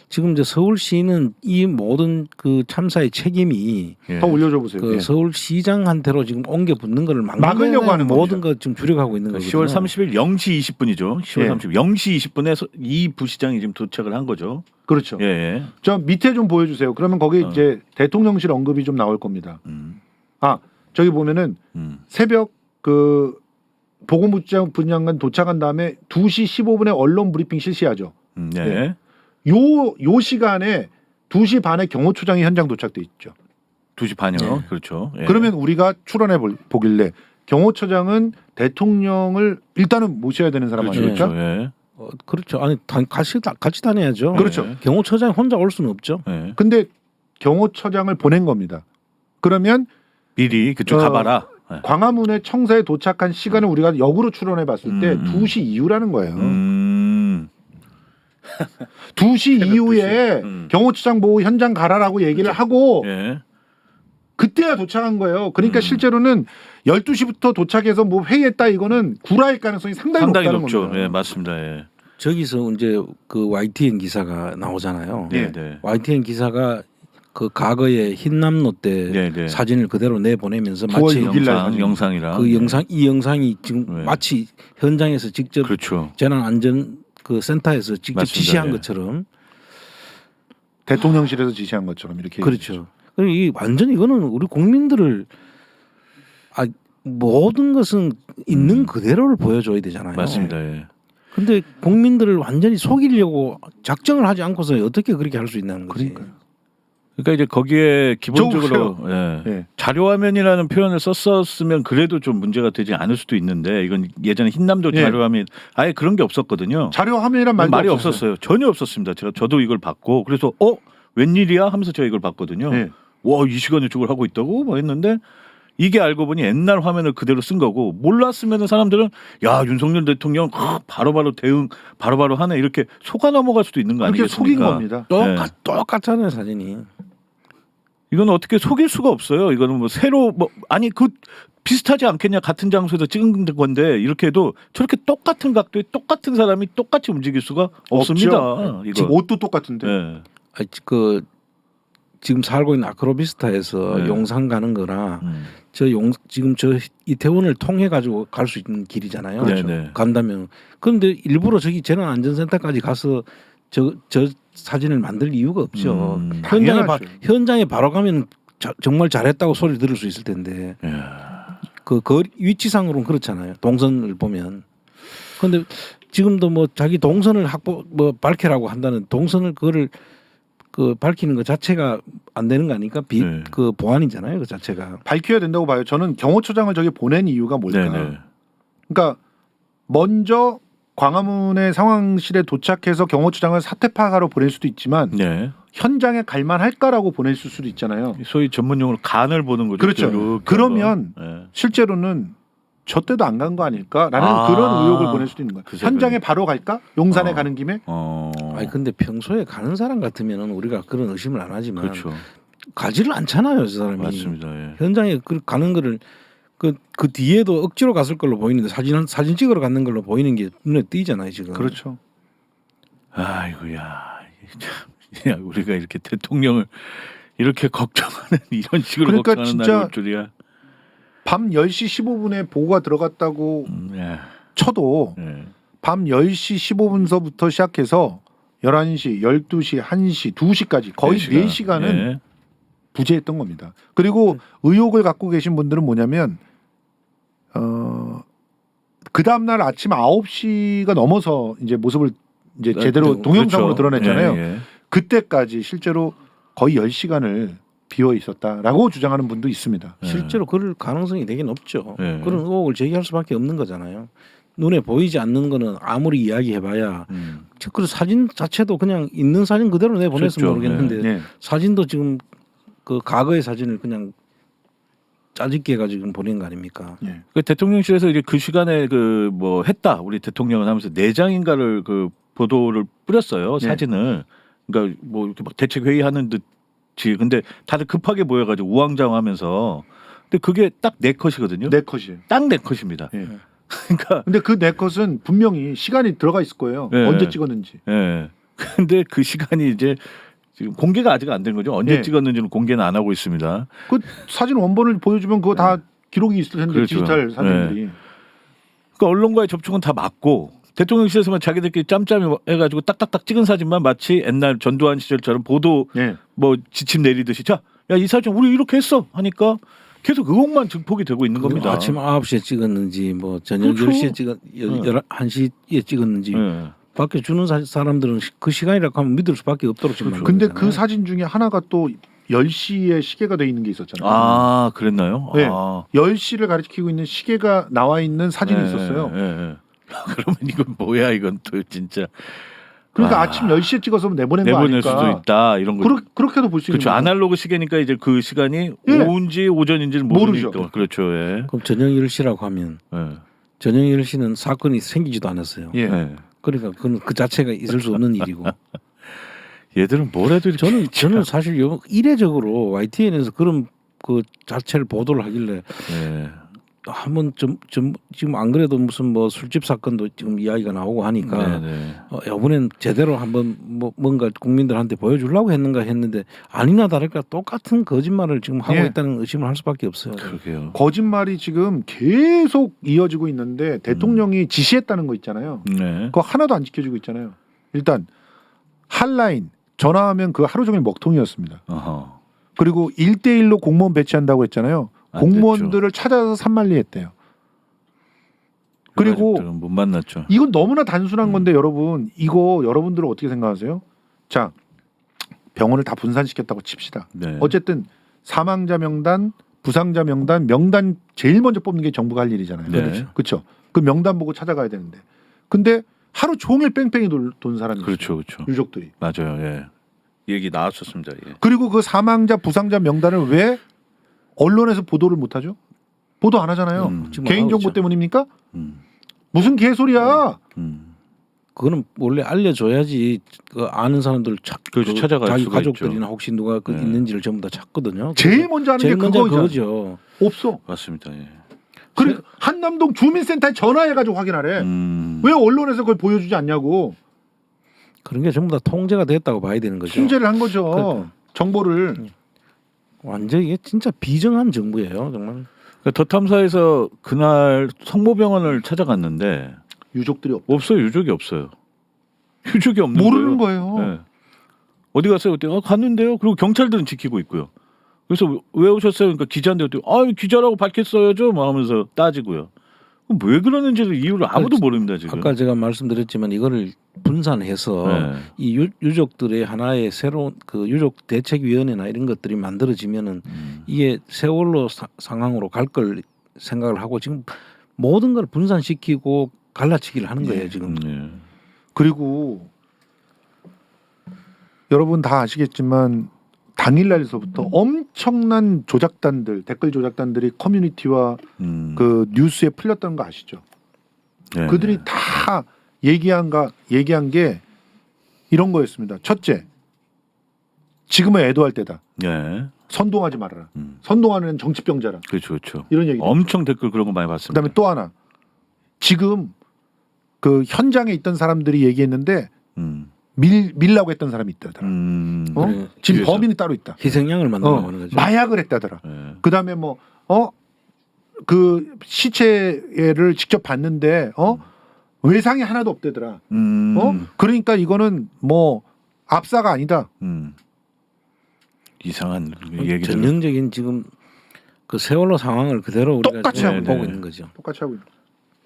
지금 이제 서울시는 이 모든 그 참사의 책임이 예. 더 올려줘 보세요. 그 예. 서울시장한테로 지금 옮겨 붙는 거를 막으려고 하는 모든 겁니다. 거 지금 줄여가고 있는 거거든요. 10월 30일 0시 20분이죠. 10월 예. 30일 0시 20분에 이 부시장이 지금 도착을 한 거죠. 그렇죠. 예. 저 밑에 좀 보여주세요. 그러면 거기 이제 대통령실 언급이 좀 나올 겁니다. 아 저기 보면은 새벽 그 보건복지부 도착한 다음에 2시 15분에 언론 브리핑 실시하죠. 네. 네. 요 시간에 2시 반에 경호처장이 현장 도착돼 있죠. 2시 반이요. 네. 그렇죠. 예. 그러면 우리가 추론해 보길래 경호처장은 대통령을 일단은 모셔야 되는 사람 그렇죠. 아닙니까? 그렇죠. 예. 그렇죠. 아니 같이 다녀야죠. 그렇죠. 예. 경호처장 혼자 올 수는 없죠. 예. 근데 경호처장을 보낸 겁니다. 그러면 미리 그쪽 가봐라. 예. 광화문에 청사에 도착한 시간을 우리가 역으로 추론해 봤을 때 2시 이후라는 거예요. 2시 이후에 경호처장 보고 현장 가라라고 얘기를 하고 예. 그때야 도착한 거예요. 그러니까 실제로는 12시부터 도착해서 뭐 회의했다 이거는 구라일 가능성이 상당히 높다는 높죠. 겁니다. 예, 맞습니다. 예. 저기서 이제 그 YTN 기사가 나오잖아요. 네, 네. YTN 기사가 그 과거의 흰남노 때 네, 네. 사진을 그대로 내보내면서 9월 마치 6일 날 사진. 영상이랑 그 영상 이 영상이 지금 네. 마치 현장에서 직접 그렇죠. 재난안전 그 센터에서 직접 맞습니다. 지시한 예. 것처럼 대통령실에서 지시한 것처럼 이렇게 그렇죠. 그리고 이 완전 이거는 우리 국민들을 모든 것은 있는 그대로를 보여줘야 되잖아요. 맞습니다. 예. 근데 국민들을 완전히 속이려고 작정을 하지 않고서 어떻게 그렇게 할 수 있냐는 거지. 그러니까 이제 거기에 기본적으로 예. 예. 자료화면이라는 표현을 썼었으면 그래도 좀 문제가 되지 않을 수도 있는데 이건 예전에 흰남도 예. 자료화면 아예 그런 게 없었거든요. 자료 화면이란 말도 말이 없었어요. 전혀 없었습니다. 저도 이걸 봤고 그래서 웬일이야 하면서 제가 이걸 봤거든요. 예. 와, 이 시간에 저걸 하고 있다고 뭐 했는데 이게 알고 보니 옛날 화면을 그대로 쓴 거고 몰랐으면 사람들은 야 윤석열 대통령 바로바로 대응 바로바로 하네 이렇게 속아 넘어갈 수도 있는 거 그렇게 아니겠습니까? 속인 겁니다. 똑같잖아요 사진이. 이건 어떻게 속일 수가 없어요. 이거는 뭐 새로 아니 그 비슷하지 않겠냐 같은 장소에서 찍은 건데 이렇게 해도 저렇게 똑같은 각도에 똑같은 사람이 똑같이 움직일 수가 없습니다. 이거. 지금 옷도 똑같은데. 예. 그 지금 살고 있는 아크로비스타에서 네. 용산 가는 거나 음. 지금 저 이태원을 통해 가지고 갈 수 있는 길이잖아요. 그렇죠. 네네. 간다면 그런데 일부러 저기 재난안전센터까지 가서 저 사진을 만들 이유가 없죠. 당연하죠. 현장에 바로 가면 정말 잘했다고 소리 들을 수 있을 텐데 그 위치상으로는 그렇잖아요. 동선을 보면. 그런데 지금도 뭐 자기 동선을 밝히라고 한다는 동선을 그거를 그 밝히는 것 자체가 안 되는 거 아닙니까? 네. 그 보안이잖아요, 그 자체가. 밝혀야 된다고 봐요. 저는 경호처장을 저기 보낸 이유가 뭘까? 네네. 그러니까 먼저 광화문의 상황실에 도착해서 경호처장을 사태 파악하러 보낼 수도 있지만 네. 현장에 갈만할까라고 보냈을 수도 있잖아요. 소위 전문용어로 간을 보는 거죠. 그렇죠. 이렇게 그러면 한번. 네. 실제로는 저 때도 안 간 거 아닐까라는 아, 그런 의혹을 보낼 수도 있는 거예요. 그 생각이. 현장에 바로 갈까? 용산에 가는 김에? 아니 근데 평소에 가는 사람 같으면은 우리가 그런 의심을 안 하지만 그렇죠. 가지를 않잖아요, 저 사람이. 맞습니다. 예. 현장에 가는 거를 그 뒤에도 억지로 갔을 걸로 보이는데 사진 찍으러 갔는 걸로 보이는 게 눈에 띄잖아요, 지금. 그렇죠. 아이고야. 참, 야, 우리가 이렇게 대통령을 이렇게 걱정하는 이런 식으로 그러니까 걱정하는 진짜 날이 올 줄이야. 밤 10시 15분에 보고가 들어갔다고 예. 쳐도 예. 밤 10시 15분서부터 시작해서 11시, 12시, 1시, 2시까지 거의 4시간은 예. 부재했던 겁니다. 그리고 의혹을 갖고 계신 분들은 뭐냐면 그 다음 날 아침 9시가 넘어서 이제 모습을 이제 제대로 동영상으로 그렇죠. 드러냈잖아요. 예, 예. 그때까지 실제로 거의 10시간을 비어 있었다라고 주장하는 분도 있습니다. 실제로 그럴 가능성이 되게 높죠. 네. 그런 의혹을 제기할 수밖에 없는 거잖아요. 눈에 보이지 않는 거는 아무리 이야기해봐야 그 사진 자체도 그냥 있는 사진 그대로 내보냈으면 그렇죠. 모르겠는데 네. 사진도 지금 그 과거의 사진을 그냥 짜집게 해가지고 보낸 거 아닙니까? 네. 그 대통령실에서 이제 그 시간에 그 뭐 했다 우리 대통령은 하면서 내장인가를 그 보도를 뿌렸어요. 네. 사진을. 그러니까 뭐 이렇게 막 대책 회의하는 듯이 근데 다들 급하게 모여가지고 우왕좌왕하면서 근데 그게 딱 네 컷이거든요. 네 컷이에요. 딱 네 컷입니다. 예. 그러니까 근데 그 네 컷은 분명히 시간이 들어가 있을 거예요. 네. 언제 찍었는지. 예. 근데 그 시간이 이제 지금 공개가 아직 안 된 거죠. 언제 네. 찍었는지는 공개는 안 하고 있습니다. 그 사진 원본을 보여주면 그거 다 기록이 있을 텐데 그렇죠. 디지털 사진들이. 그러니까 언론과의 접촉은 다 막고 대통령실에서만 자기들끼리 짬짬이 해가지고 딱딱딱 찍은 사진만 마치 옛날 전두환 시절처럼 보도 네. 뭐 지침 내리듯이 자, 야 이 사진 우리 이렇게 했어 하니까 계속 의혹만 증폭이 되고 있는 겁니다. 아침 9시에 찍었는지 뭐 저녁 그렇죠. 10시에 1시에 찍었는지 예. 밖에 주는 사람들은 그 시간이라고 하면 믿을 수밖에 없도록 지금 그렇죠. 만든 근데 그 거잖아요. 사진 중에 하나가 또 10시에 시계가 돼 있는 게 있었잖아요. 아 그랬나요? 네. 아. 10시를 가리키고 있는 시계가 나와 있는 사진이 있었어요. 예, 예. 그러면 이건 뭐야 이건 또 진짜 그러니까 아. 아침 10시에 찍어서 내보낸 거 내보낼 아닐까. 수도 있다 이런 거. 그렇게도 볼 수 있는 그렇죠. 거죠. 아날로그 시계니까 이제 그 시간이 예. 오후인지 오전인지는 모르죠. 모르니까. 그렇죠. 예. 그럼 저녁 10시라고 하면 예. 저녁 10시는 사건이 생기지도 않았어요. 예. 예. 그러니까 그 자체가 있을 수 없는 일이고 얘들은 뭘 해도 이렇게 저는 사실 이례적으로 YTN에서 그런 그 자체를 보도를 하길래 예. 한번 좀 지금 안 그래도 무슨 뭐 술집 사건도 지금 이야기가 나오고 하니까 네네. 이번엔 제대로 한번 뭐 뭔가 국민들한테 보여주려고 했는가 했는데 아니나 다를까 똑같은 거짓말을 지금 하고 예. 있다는 의심을 할 수밖에 없어요. 그러게요. 거짓말이 지금 계속 이어지고 있는데 대통령이 지시했다는 거 있잖아요. 네. 그거 하나도 안 지켜지고 있잖아요. 일단 핫라인 전화하면 그 하루 종일 먹통이었습니다. 어허. 그리고 1대1로 공무원 배치한다고 했잖아요. 안 공무원들을 찾아서 산만리했대요. 그리고 유가족들은 못 만났죠. 이건 너무나 단순한 건데 여러분 이거 여러분들은 어떻게 생각하세요? 자 병원을 다 분산시켰다고 칩시다. 네. 어쨌든 사망자 명단, 부상자 명단 제일 먼저 뽑는 게 정부가 할 일이잖아요. 네. 그렇죠. 그 명단 보고 찾아가야 되는데 근데 하루 종일 뺑뺑이 돈 사람이 그렇죠, 있어요. 그렇죠. 유족들이. 맞아요. 예. 얘기 나왔었습니다. 예. 그리고 그 사망자, 부상자 명단을 왜 언론에서 보도를 못하죠? 보도 안 하잖아요. 지금 개인정보 하고 있죠. 때문입니까? 음. 무슨 개소리야? 그거는 원래 알려줘야지 그 아는 사람들 그렇죠. 찾아갈 자기 수가 가족들이나 있죠. 혹시 누가 그 네. 있는지를 전부 다 찾거든요. 제일 먼저 하는 제일 게 먼저 그거죠. 그거죠. 없어. 맞습니다. 예. 그리고 한남동 주민센터에 전화해가지고 확인하래. 왜 언론에서 그걸 보여주지 않냐고. 그런 게 전부 다 통제가 됐다고 봐야 되는 거죠. 통제를 한 거죠. 그러니까. 정보를. 완전 이게 진짜 비정한 정부예요, 정말. 그러니까 더 탐사에서 그날 성모병원을 찾아갔는데 유족들이 없어요. 유족이 없어요. 유족이 없는 모르는 거예요. 거예요. 예. 어디 갔어요? 그때 갔는데요. 그리고 경찰들은 지키고 있고요. 그래서 왜 오셨어요? 그러니까 기자인데 기자라고 밝혔어야죠. 뭐 하면서 따지고요. 왜 그러는지를 이유를 아무도 모릅니다 지금. 아까 제가 말씀드렸지만 이거를 분산해서 네. 이 유족들의 하나의 새로운 그 유족 대책위원회나 이런 것들이 만들어지면은 이게 세월호 상황으로 갈 걸 생각을 하고 지금 모든 걸 분산시키고 갈라치기를 하는 거예요 지금. 예. 그리고 여러분 다 아시겠지만 당일날서부터 엄청난 조작단들, 댓글 조작단들이 커뮤니티와 그 뉴스에 풀렸다는 거 아시죠? 네. 그들이 다 얘기한 게 이런 거였습니다. 첫째, 지금은 애도할 때다. 예. 선동하지 말아라. 선동하는 정치병자라. 그렇죠, 그렇죠. 이런 얘기. 엄청 댓글 그런 거 많이 봤습니다. 그다음에 또 하나, 지금 그 현장에 있던 사람들이 얘기했는데 밀라고 했던 사람이 있다더라. 그래. 지금 뒤에서. 범인이 따로 있다. 희생양을 만들려고 하는 거죠. 마약을 했다더라. 예. 그다음에 그 시체를 직접 봤는데 외상이 하나도 없대더라. 그러니까 이거는 뭐 압사가 아니다. 이상한 얘기들. 전형적인 지금 그 세월호 상황을 그대로 우리가 똑같이 지금 하고 보고 있네. 있는 거죠. 똑같이 하고 있는.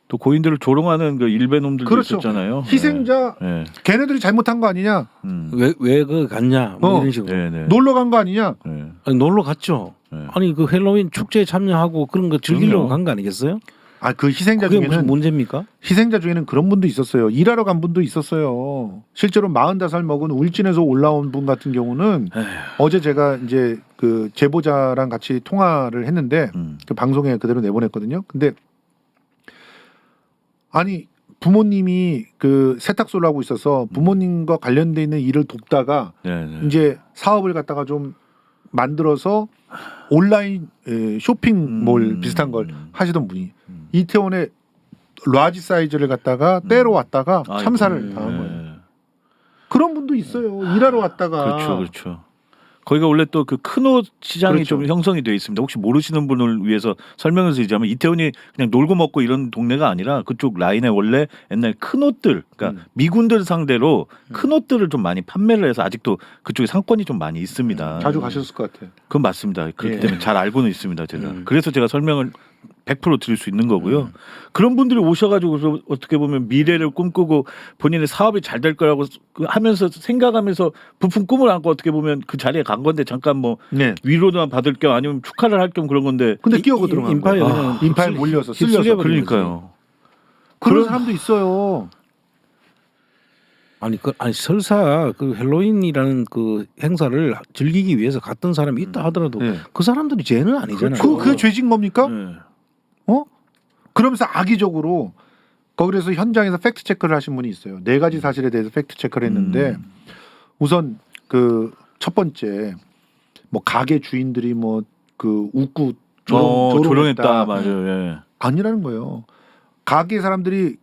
또 고인들을 조롱하는 그 일베놈들도 그렇죠. 있었잖아요. 희생자 예. 걔네들이 잘못한 거 아니냐? 왜 그 갔냐 뭐 이런 식으로. 네, 네. 놀러 간 거 아니냐? 네. 아니, 놀러 갔죠. 네. 아니 그 헬로윈 축제에 참여하고 그런 거 즐기려고 그럼요. 간 거 아니겠어요? 그 희생자 그게 무슨 중에는 문제입니까? 희생자 중에는 그런 분도 있었어요. 일하러 간 분도 있었어요. 실제로 45살 먹은 울진에서 올라온 분 같은 경우는 어제 제가 이제 그 제보자랑 같이 통화를 했는데 그 방송에 그대로 내보냈거든요. 근데 아니 부모님이 그 세탁소를 하고 있어서 부모님과 관련돼 있는 일을 돕다가 네, 네. 이제 사업을 갖다가 좀 만들어서 온라인 쇼핑몰 비슷한 걸 하시던 분이 이태원에 라지 사이즈를 갖다가 떼러 왔다가 참사를 당한 거예요. 그런 분도 있어요. 일하러 왔다가. 그렇죠, 그렇죠. 거기가 원래 또 그 큰 옷 시장이 그렇죠. 좀 형성이 되어 있습니다. 혹시 모르시는 분을 위해서 설명을 드리자면 이태원이 그냥 놀고 먹고 이런 동네가 아니라 그쪽 라인에 원래 옛날 큰 옷들, 그러니까 미군들 상대로 큰 옷들을 좀 많이 판매를 해서 아직도 그쪽에 상권이 좀 많이 있습니다. 자주 가셨을 것 같아요. 그건 맞습니다. 그렇기 예. 때문에 잘 알고는 있습니다. 제가. 그래서 제가 설명을 100% 드릴 수 있는 거고요. 그런 분들이 오셔가지고 그래서 어떻게 보면 미래를 꿈꾸고 본인의 사업이 잘 될 거라고 하면서 생각하면서 부푼 꿈을 안고 어떻게 보면 그 자리에 간 건데 잠깐 뭐 네. 위로나 받을 겸 아니면 축하를 할 겸 그런 건데 근데 끼어고 들어간 인파에 거예요. 그냥 인파에 몰려서 휩쓸려 쓸려서. 버린 그러니까요. 그런 사람도 있어요. 아니 설사 그 헬로윈이라는 그 행사를 즐기기 위해서 갔던 사람이 있다 하더라도 네. 그 사람들이 죄는 아니잖아요. 그게 죄진 겁니까? 네. 그러면서 악의적으로 거기서 현장에서 팩트 체크를 하신 분이 있어요. 4가지 사실에 대해서 팩트 체크를 했는데 우선 그 첫 번째 뭐 가게 주인들이 뭐 그 웃고 조롱했다 조롱했다. 맞아요. 예. 아니라는 거예요. 가게 사람들이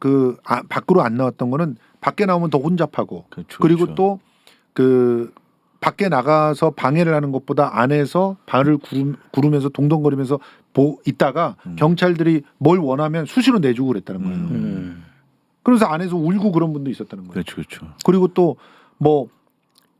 밖으로 안 나왔던 거는 밖에 나오면 더 혼잡하고 그렇죠, 그리고 그렇죠. 또 그 밖에 나가서 방해를 하는 것보다 안에서 발을 구르면서 동동거리면서 있다가 경찰들이 뭘 원하면 수시로 내주고 그랬다는 거예요. 그래서 안에서 울고 그런 분도 있었다는 거예요. 그렇죠, 그렇죠. 그리고 또 뭐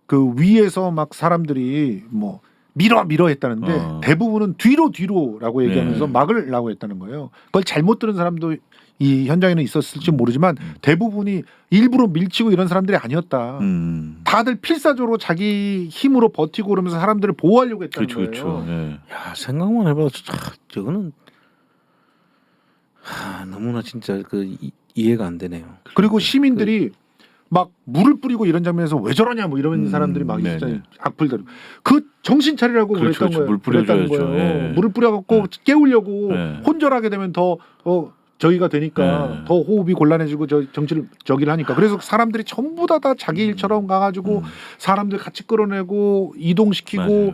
그 위에서 막 사람들이 뭐 밀어 했다는데 대부분은 뒤로라고 얘기하면서 네. 막으려고 했다는 거예요. 그걸 잘못 들은 사람도 이 현장에는 있었을지 모르지만 대부분이 일부러 밀치고 이런 사람들이 아니었다. 다들 필사적으로 자기 힘으로 버티고 그러면서 사람들을 보호하려고 했다는 그렇죠, 거예요. 그렇죠. 예. 야, 생각만 해봐도 저거는 너무나 진짜 이해가 안 되네요. 그리고 시민들이 막 물을 뿌리고 이런 장면에서 왜 저러냐 뭐 이런 사람들이 막 네네. 있었잖아요. 악플들. 그 정신 차리라고 그렇죠, 그랬던 그렇죠. 거예요. 물 그랬다는 뿌려줘야죠. 거예요. 예. 물을 뿌려갖고 깨우려고 네. 혼절하게 되면 더 저기가 되니까 네. 더 호흡이 곤란해지고 저기를 하니까 그래서 사람들이 전부 다 자기 일처럼 가가지고 사람들 같이 끌어내고 이동시키고 맞아요.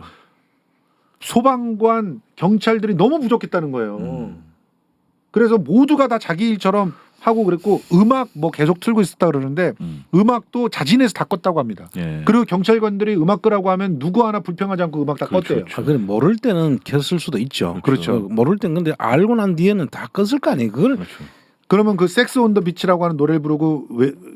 소방관 경찰들이 너무 부족했다는 거예요. 그래서 모두가 다 자기 일처럼 하고 그랬고 음악 뭐 계속 틀고 있었다 그러는데 음악도 자진해서 다 껐다고 합니다. 예. 그리고 경찰관들이 음악 끄라고 하면 누구 하나 불평하지 않고 음악 다 그렇죠, 껐대요. 그렇죠. 그래 모를 때는 켰을 수도 있죠. 그렇죠. 모를 땐 근데 알고 난 뒤에는 다 껐을 거 아니에요. 그걸 그렇죠. 그러면 그 섹스 온 더 비치라고 하는 노래를 부르고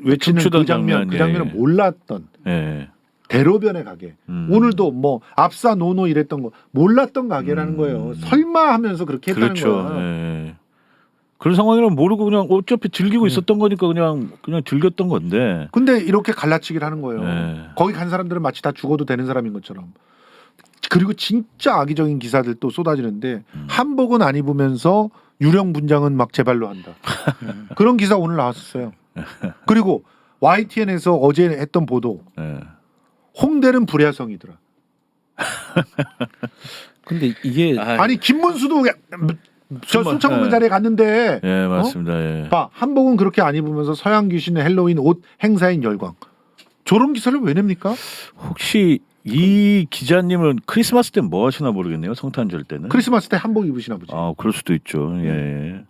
외치는 춤추던 그 장면, 그 장면을 예. 몰랐던 예. 대로변의 가게. 오늘도 뭐 압사 노노 이랬던 거 몰랐던 가게라는 거예요. 설마 하면서 그렇게 했다는 그렇죠. 거야. 예. 그런 상황이라면 모르고 그냥 어차피 즐기고 있었던 거니까 그냥 즐겼던 건데. 근데 이렇게 갈라치기를 하는 거예요. 네. 거기 간 사람들은 마치 다 죽어도 되는 사람인 것처럼. 그리고 진짜 악의적인 기사들 또 쏟아지는데 한복은 안 입으면서 유령 분장은 막 제발로 한다. 그런 기사 오늘 나왔었어요. 그리고 YTN에서 어제 했던 보도. 예. 홍대는 불야성이더라. 근데 이게 아니 김문수도 저 술 처먹는 자리에 갔는데 예, 맞습니다. 예. 봐 한복은 그렇게 안 입으면서 서양 귀신의 헬로윈 옷 행사인 열광. 저런 기사를 왜 냅니까? 혹시 이 기자님은 크리스마스 때 뭐 하시나 모르겠네요. 성탄절 때는. 크리스마스 때 한복 입으시나 보지. 아, 그럴 수도 있죠. 예.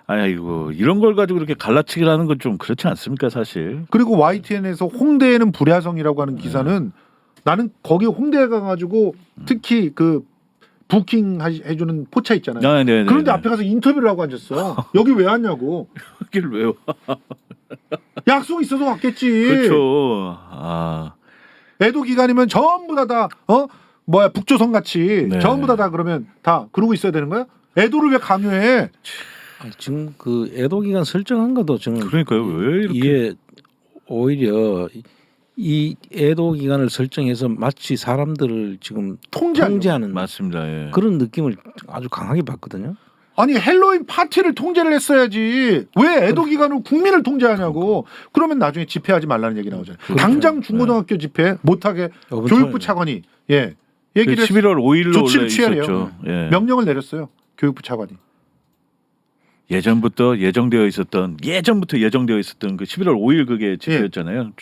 아이고, 이런 걸 가지고 이렇게 갈라치기를 하는 건 좀 그렇지 않습니까, 사실? 그리고 YTN에서 홍대에는 불야성이라고 하는 기사는 나는 거기 홍대에 가가지고 특히 그 부킹 해주는 포차 있잖아요. 아, 네, 네. 그런데 앞에 가서 인터뷰를 하고 앉았어. 여기 왜 왔냐고. 길 왜요? 약속 있어서 왔겠지. 그렇죠. 아, 애도 기간이면 전부 다 북조선 같이 네. 전부 다 그러면 다 그러고 있어야 되는 거야? 애도를 왜 강요해? 지금 그 애도 기간 설정한 것도 저는 그러니까요. 왜 이렇게? 이게 오히려 이 애도 기간을 설정해서 마치 사람들을 지금 통제하는 맞습니다. 예. 그런 느낌을 아주 강하게 받거든요. 아니 헬로윈 파티를 통제를 했어야지 왜 애도 기간으로 국민을 통제하냐고. 그러면 나중에 집회하지 말라는 얘기 나오잖아요. 그렇죠. 당장 중고등학교 집회 못하게 교육부 차관이 얘기를 11월 5일로 조치를 원래 취하래요. 있었죠. 예. 명령을 내렸어요. 교육부 차관이. 예전부터 예정되어 있었던 그 11월 5일 그게 집회였잖아요.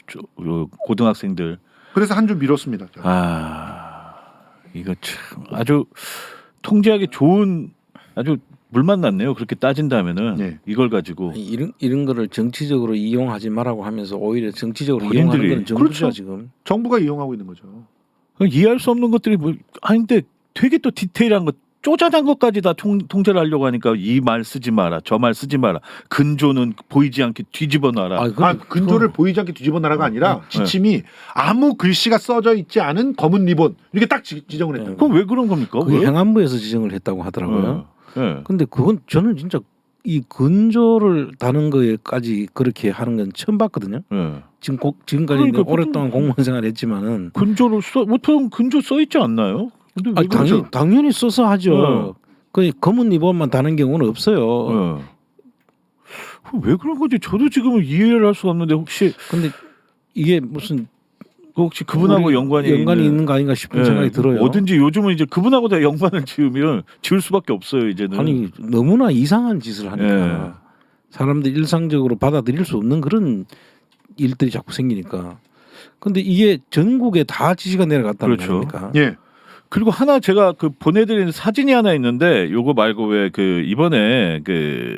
고등학생들. 그래서 한 주 미뤘습니다. 이거 참 아주 통제하기 좋은 아주 물 만났네요. 그렇게 따진다면은 네. 이걸 가지고 이런 거를 정치적으로 이용하지 말라고 하면서 오히려 정치적으로 본인들이- 이용하는 건 정부죠 그렇죠. 지금. 정부가 이용하고 있는 거죠. 이해할 수 없는 것들이 뭐 아닌데 되게 또 디테일한 것 쪼잔한 것까지 다 통제를 하려고 하니까 이 말 쓰지 마라, 저 말 쓰지 마라, 근조는 보이지 않게 뒤집어 놔라. 근조를 보이지 않게 뒤집어 놔라가 아니라 지침이 아무 글씨가 써져 있지 않은 검은 리본 이렇게 딱 지정을 했다. 그럼 왜 그런 겁니까? 그게 왜? 행안부에서 지정을 했다고 하더라고요. 예. 근데 그건 저는 진짜 이 근조를 다는 거에까지 그렇게 하는 건 처음 봤거든요. 예. 지금까지 그러니까 오랫동안 공무원 생활했지만은 근조를 보통 근조 써 있지 않나요? 근데 왜 그러죠? 당연히 써서 하죠. 그 검은 리본만 다는 경우는 없어요. 왜 그런 거지? 저도 지금 이해를 할 수가 없는데 혹시 근데 이게 무슨 그분하고 연관이 있는 거 아닌가 싶은 생각이 들어요. 뭐든지 요즘은 이제 그분하고 다 연관을 지을 수밖에 없어요 이제는. 아니 너무나 이상한 짓을 하니까 사람들이 일상적으로 받아들일 수 없는 그런 일들이 자꾸 생기니까. 근데 이게 전국에 다 지시가 내려갔다는 그렇죠. 겁니까? 예. 그리고 하나 제가 그 보내드린 사진이 하나 있는데 요거 말고 왜 그 이번에 그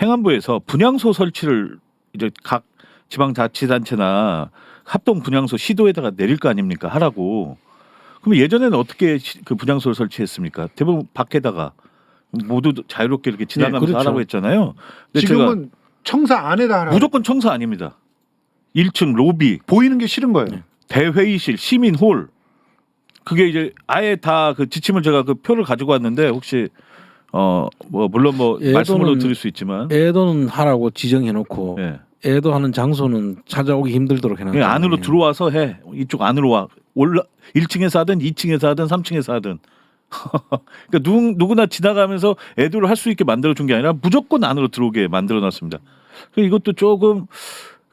행안부에서 분향소 설치를 이제 각 지방자치단체나 합동 분향소 시도에다가 내릴 거 아닙니까 하라고. 그럼 예전에는 어떻게 그 분향소를 설치했습니까? 대부분 밖에다가 모두 자유롭게 이렇게 지나가면서 그렇죠. 하라고 했잖아요. 근데 지금은 청사 안에다 하라. 무조건 청사 아닙니다. 1층 로비, 보이는 게 싫은 거예요. 대회의실, 시민홀. 그게 이제 아예 다 그 지침을 제가 그 표를 가지고 왔는데 혹시 뭐 물론 뭐 애도는- 말씀으로 드릴 수 있지만 애도는 하라고 지정해놓고 예. 애도하는 장소는 찾아오기 힘들도록 해놨다. 그냥 안으로 들어와서 해. 이쪽 안으로 와. 올라 1층에서 하든 2층에서 하든 3층에서 하든. 그러니까 누구나 지나가면서 애도를 할 수 있게 만들어 준 게 아니라 무조건 안으로 들어오게 만들어 놨습니다. 이것도 조금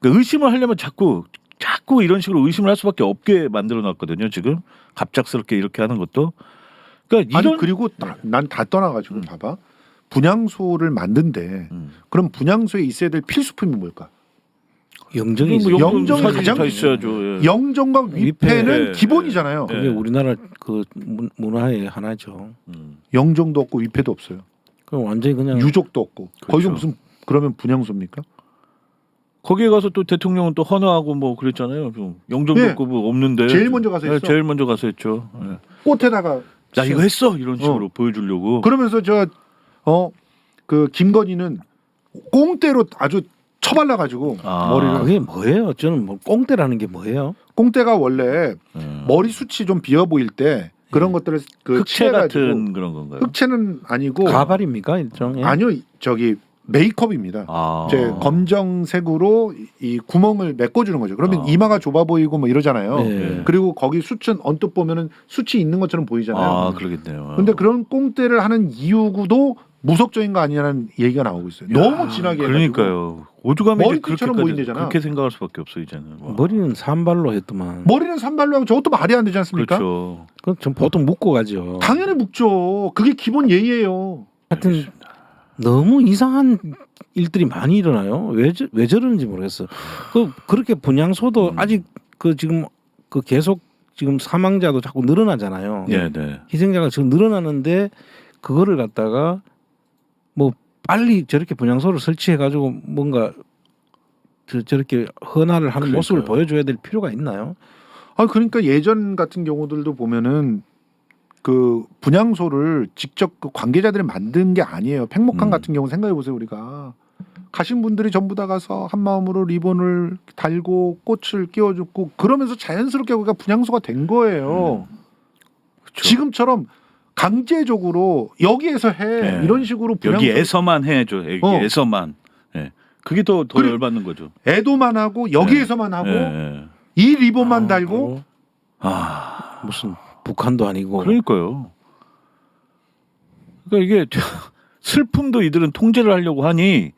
의심을 하려면 자꾸 이런 식으로 의심을 할 수밖에 없게 만들어 놨거든요. 지금 갑작스럽게 이렇게 하는 것도. 그러니까 아니 이런 그리고 난 다 떠나가지고 봐봐. 분향소를 만든데 그럼 분향소에 있어야 될 필수품이 뭘까? 영정이 뭐 있어요. 영정이 사진이 가장 다 있어야죠. 예. 영정과 위패는 위패. 기본이잖아요. 예. 그게 우리나라 그 문화의 하나죠. 영정도 없고 위패도 없어요. 그럼 완전히 그냥 유족도 없고. 거기가 그렇죠. 무슨 그러면 분향소입니까? 거기에 가서 또 대통령은 또 헌화하고 뭐 그랬잖아요. 좀 영정도 예. 없고 뭐 없는데. 제일 먼저 가서 했어. 제일 먼저 가서 했죠. 예. 꽃에다가 나 이거 했어 이런 식으로 보여주려고. 그러면서 그 김건희는 꽁대로 아주 처발라가지고 머리를 그게 뭐예요? 저는 뭐 꽁대라는 게 뭐예요? 꽁대가 원래 머리 숱이 좀 비어 보일 때 그런 것들을 그 흑채 칠해가지고 같은 그런 건가요? 흑채는 아니고 가발입니까 일종의? 아니요 저기 메이크업입니다. 아. 이제 검정색으로 이 구멍을 메꿔주는 거죠. 그러면 아. 이마가 좁아 보이고 뭐 이러잖아요. 네. 그리고 거기 숱은 언뜻 보면은 숱이 있는 것처럼 보이잖아요. 아 그러겠네요. 근데 그런 꽁대를 하는 이유도 무속적인 거 아니냐는 얘기가 나오고 있어요. 너무 진하게 해가지고. 그러니까요. 오죽하면 이제 머리띠처럼 그렇게까지- 보인대잖아. 그렇게 생각할 수밖에 없어 이제는. 와. 머리는 산발로 했더만. 머리는 산발로 하고 저것도 말이 안 되지 않습니까? 그렇죠. 그건 전 보통 묶고 가죠. 당연히 묵죠. 그게 기본 예의예요. 하여튼 너무 이상한 일들이 많이 일어나요. 왜 저러는지 모르겠어. 그렇게 분향소도 아직 그 지금 그 계속 지금 사망자도 자꾸 늘어나잖아요. 네. 희생자가 지금 늘어나는데 그거를 갖다가 뭐 빨리 저렇게 분향소를 설치해 가지고 뭔가 저렇게 헌화를 하는 그러니까요. 모습을 보여줘야 될 필요가 있나요? 아 그러니까 예전 같은 경우들도 보면은 그 분향소를 직접 그 관계자들이 만든 게 아니에요. 팽목항 같은 경우 생각해 보세요. 우리가 가신 분들이 전부 다 가서 한 마음으로 리본을 달고 꽃을 끼워줬고 그러면서 자연스럽게 우리가 분향소가 된 거예요. 그렇죠. 지금처럼 강제적으로 여기에서 해 네. 이런 식으로 분향소 여기에서만 해줘. 여기에서만. 예. 그게 더 그래. 열받는 거죠. 애도만 하고 여기에서만 하고 예. 이 리본만 아, 달고 뭐 아 무슨 북한도 아니고 그러니까요. 그러니까 이게 슬픔도 이들은 통제를 하려고 하니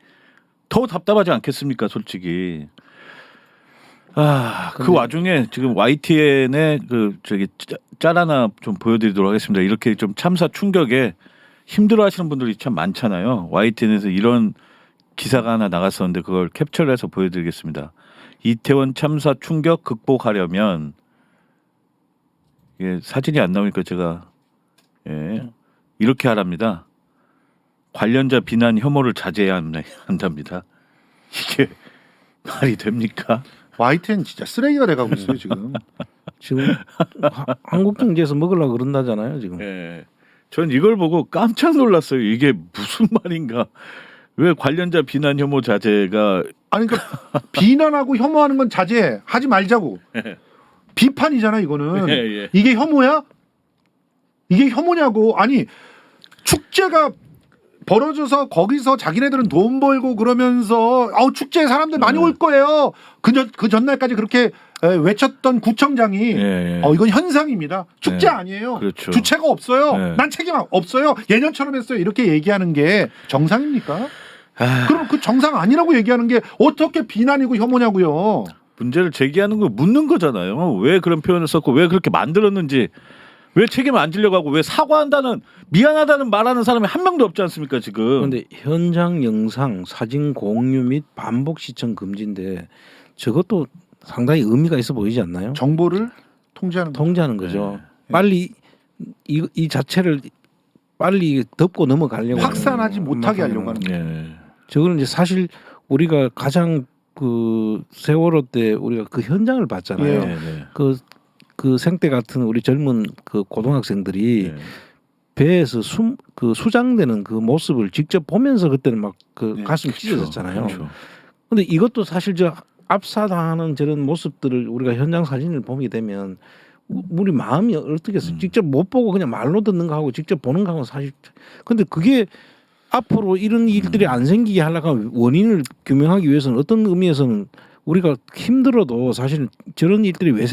더 답답하지 않겠습니까, 솔직히. 그 와중에 지금 YTN의 그 저기 짤 하나 좀 보여드리도록 하겠습니다. 이렇게 좀 참사 충격에 힘들어하시는 분들이 참 많잖아요. YTN에서 이런 기사가 하나 나갔었는데 그걸 캡처를 해서 보여드리겠습니다. 이태원 참사 충격 극복하려면 이게 사진이 안 나오니까 제가 이렇게 하랍니다. 관련자 비난 혐오를 자제해야 한답니다. 이게 말이 됩니까? YTN 진짜 쓰레기가 돼가고 있어요 지금. 지금 한국경제에서 먹으려고 그런다잖아요 지금. 예. 전 이걸 보고 깜짝 놀랐어요. 이게 무슨 말인가? 왜 관련자 비난 혐오 자제가 아니 그러니까 비난하고 혐오하는 건 자제해. 하지 말자고. 비판이잖아 이거는. 예. 이게 혐오야? 이게 혐오냐고. 아니 축제가 벌어져서 거기서 자기네들은 돈 벌고 그러면서 축제에 사람들 많이 올 거예요. 그 전날까지 그렇게 외쳤던 구청장이 이건 현상입니다. 축제 예. 아니에요. 그렇죠. 주체가 없어요. 예. 난 책임 없어요. 예년처럼 했어요. 이렇게 얘기하는 게 정상입니까? 그럼 그 정상 아니라고 얘기하는 게 어떻게 비난이고 혐오냐고요. 문제를 제기하는 거 묻는 거잖아요. 왜 그런 표현을 썼고 왜 그렇게 만들었는지 왜 책임을 안 지려고 하고 왜 사과한다는 미안하다는 말하는 사람이 한 명도 없지 않습니까 지금. 그런데 현장 영상 사진 공유 및 반복 시청 금지인데 저것도 상당히 의미가 있어 보이지 않나요? 정보를 통제하는 거. 통제하는 거죠. 빨리 이 자체를 빨리 덮고 넘어가려고 확산하지 못하게 하려고 하는 거예요. 예. 저거는 이제 사실 우리가 가장 그 세월호 때 우리가 그 현장을 봤잖아요. 예. 네, 네. 그 생때 같은 우리 젊은 그 고등학생들이 네. 배에서 그 수장되는 그 모습을 직접 보면서 그때는 막 그 네, 가슴이 그렇죠. 찢어졌잖아요. 그렇죠. 근데 이것도 사실 저 압사당하는 저런 모습들을 우리가 현장 사진을 보게 되면 우리 마음이 어떻겠어요? 직접 못 보고 그냥 말로 듣는 거하고 직접 보는 거하고 사실 근데 그게 앞으로 이런 일들이 안 생기게 하려고 하면 원인을 규명하기 위해서는 어떤 의미에서는 우리가 힘들어도 사실 저런 일들이 왜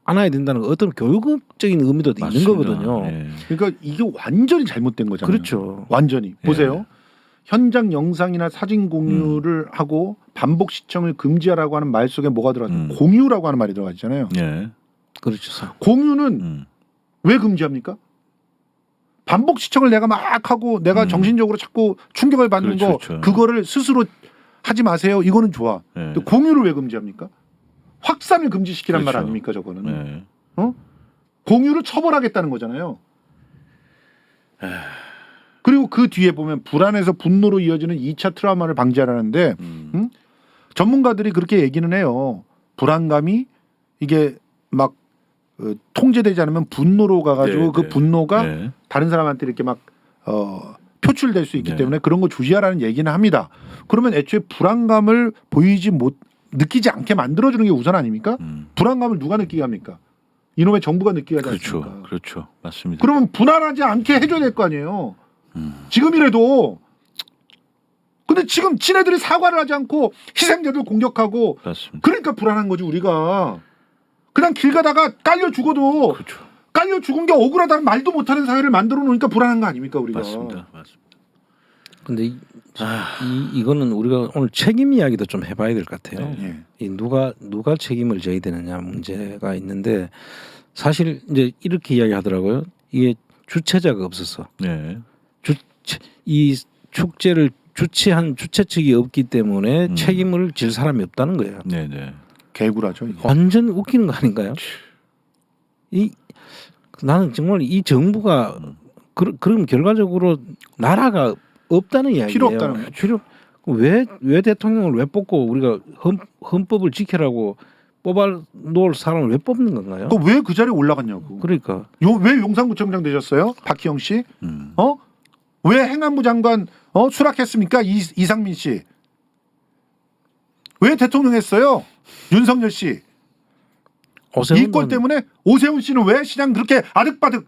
않아야 된다는 거 어떤 교육적인 의미도 있는 맞습니다. 거거든요. 예. 그러니까 이게 완전히 잘못된 거잖아요. 그렇죠. 완전히 보세요. 예. 현장 영상이나 사진 공유를 하고 반복 시청을 금지하라고 하는 말 속에 뭐가 들어가죠? 공유라고 하는 말이 들어가 있잖아요. 예. 그렇죠. 공유는 왜 금지합니까? 반복 시청을 내가 막 하고 내가 정신적으로 자꾸 충격을 받는 그렇죠, 거 그렇죠. 그거를 스스로 하지 마세요. 이거는 좋아. 예. 근데 공유를 왜 금지합니까? 확산을 금지시키란 말 그렇죠. 아닙니까 저거는? 예. 공유를 처벌하겠다는 거잖아요. 그리고 그 뒤에 보면 불안에서 분노로 이어지는 2차 트라우마를 방지하라는데 전문가들이 그렇게 얘기는 해요. 불안감이 이게 막 통제되지 않으면 분노로 가가지고 네, 그 네. 분노가 네. 다른 사람한테 이렇게 막 표출될 수 있기 네. 때문에 그런 거 주의하라는 얘기는 합니다. 그러면 애초에 불안감을 느끼지 않게 만들어주는 게 우선 아닙니까? 불안감을 누가 느끼게 합니까? 이놈의 정부가 느끼게 하지 그렇죠. 않습니까? 그렇죠. 맞습니다. 그러면 불안하지 않게 해줘야 될 거 아니에요. 지금이라도. 근데 지금 지네들이 사과를 하지 않고 희생자들 공격하고 맞습니다. 그러니까 불안한 거지 우리가. 그냥 길 가다가 깔려 죽어도 그렇죠. 깔려 죽은 게 억울하다는 말도 못하는 사회를 만들어 놓으니까 불안한 거 아닙니까 우리가. 맞습니다. 맞습니다. 근데 이거는 우리가 오늘 책임 이야기도 좀 해봐야 될 것 같아요. 예. 이 누가 책임을 져야 되느냐 문제가 있는데 사실 이제 이렇게 이야기하더라고요. 이게 주체자가 없었어. 네. 이 축제를 주최한 주최 측이 없기 때문에 책임을 질 사람이 없다는 거예요. 네, 네. 개구라죠. 이게. 완전 웃기는 거 아닌가요? 나는 정말 이 정부가 그럼 결과적으로 나라가 없다는 이야기예요. 필요 없다는 거죠. 왜 대통령을 왜 뽑고 우리가 헌법을 지키라고 뽑아 놓을 사람을 왜 뽑는 건가요? 왜 그 자리에 올라갔냐고. 그러니까 왜 용산구청장 되셨어요? 박희영 씨? 왜 행안부 장관 수락했습니까? 이상민 씨. 왜 대통령 했어요? 윤석열 씨. 이 꼴 때문에 오세훈 씨는 왜 시장 그렇게 아득바득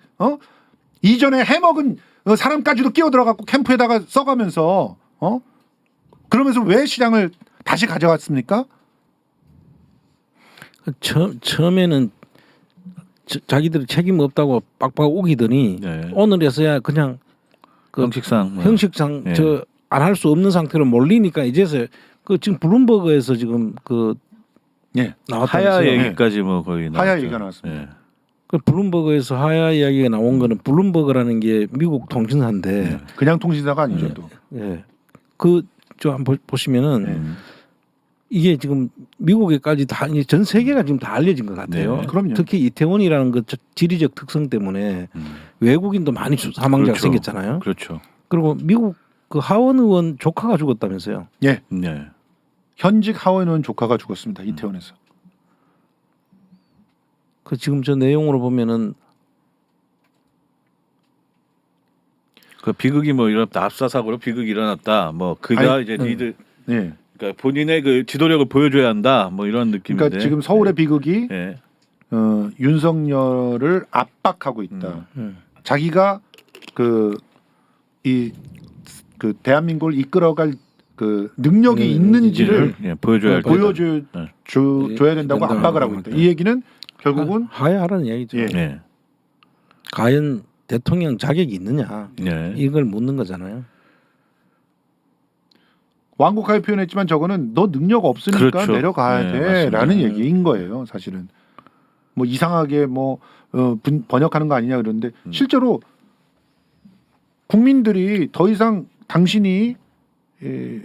이전에 해먹은 사람까지도 끼어 들어갔고 캠프에다가 써가면서 그러면서 왜 시장을 다시 가져갔습니까? 처음에는 자기들이 책임 없다고 빡빡 우기더니 네. 오늘에서야 그냥 그 형식상 네. 저 안 할 수 없는 상태로 몰리니까 이제서 그 지금 블룸버그에서 지금 그 예. 나왔다면서요. 하야 얘기까지 뭐 거의 하야 나왔죠. 얘기가 나왔습니다. 예. 그 블룸버그에서 하야 이야기가 나온 거는 블룸버그라는 게 미국 통신사인데 그냥 통신사가 아니죠 또. 예. 그 저 한번 보시면은 네. 이게 지금 미국에까지 다 이제 전 세계가 지금 다 알려진 것 같아요. 네. 그럼요. 특히 이태원이라는 그 지리적 특성 때문에 외국인도 많이 사망자가 그렇죠. 생겼잖아요. 그렇죠. 그리고 미국 그 하원 의원 조카가 죽었다면서요. 예. 네. 현직 하원 의원 조카가 죽었습니다. 이태원에서. 그 지금 저 내용으로 보면은 그 비극이 뭐 일어났다, 압사 사고로 비극이 일어났다. 뭐 그가 아니, 이제 니들 예. 그러니까 본인의 그 지도력을 보여줘야 한다. 뭐 이런 느낌인데. 그러니까 지금 서울의 비극이 예. 윤석열을 압박하고 있다. 자기가 그 대한민국을 이끌어갈 그 능력이 있는지를 보여줘야 할 보여줘야 된다고 된다고 압박을 하고 있다. 이 얘기는 결국은 하야하라는 얘기죠. 예. 네. 과연 대통령 자격이 있느냐 네. 이걸 묻는 거잖아요. 완곡하게 표현했지만 저거는 너 능력 없으니까 그렇죠. 내려가야 네, 돼라는 맞습니다. 얘기인 거예요. 사실은 뭐 이상하게 뭐 번역하는 거 아니냐 그러는데 실제로 국민들이 더 이상 당신이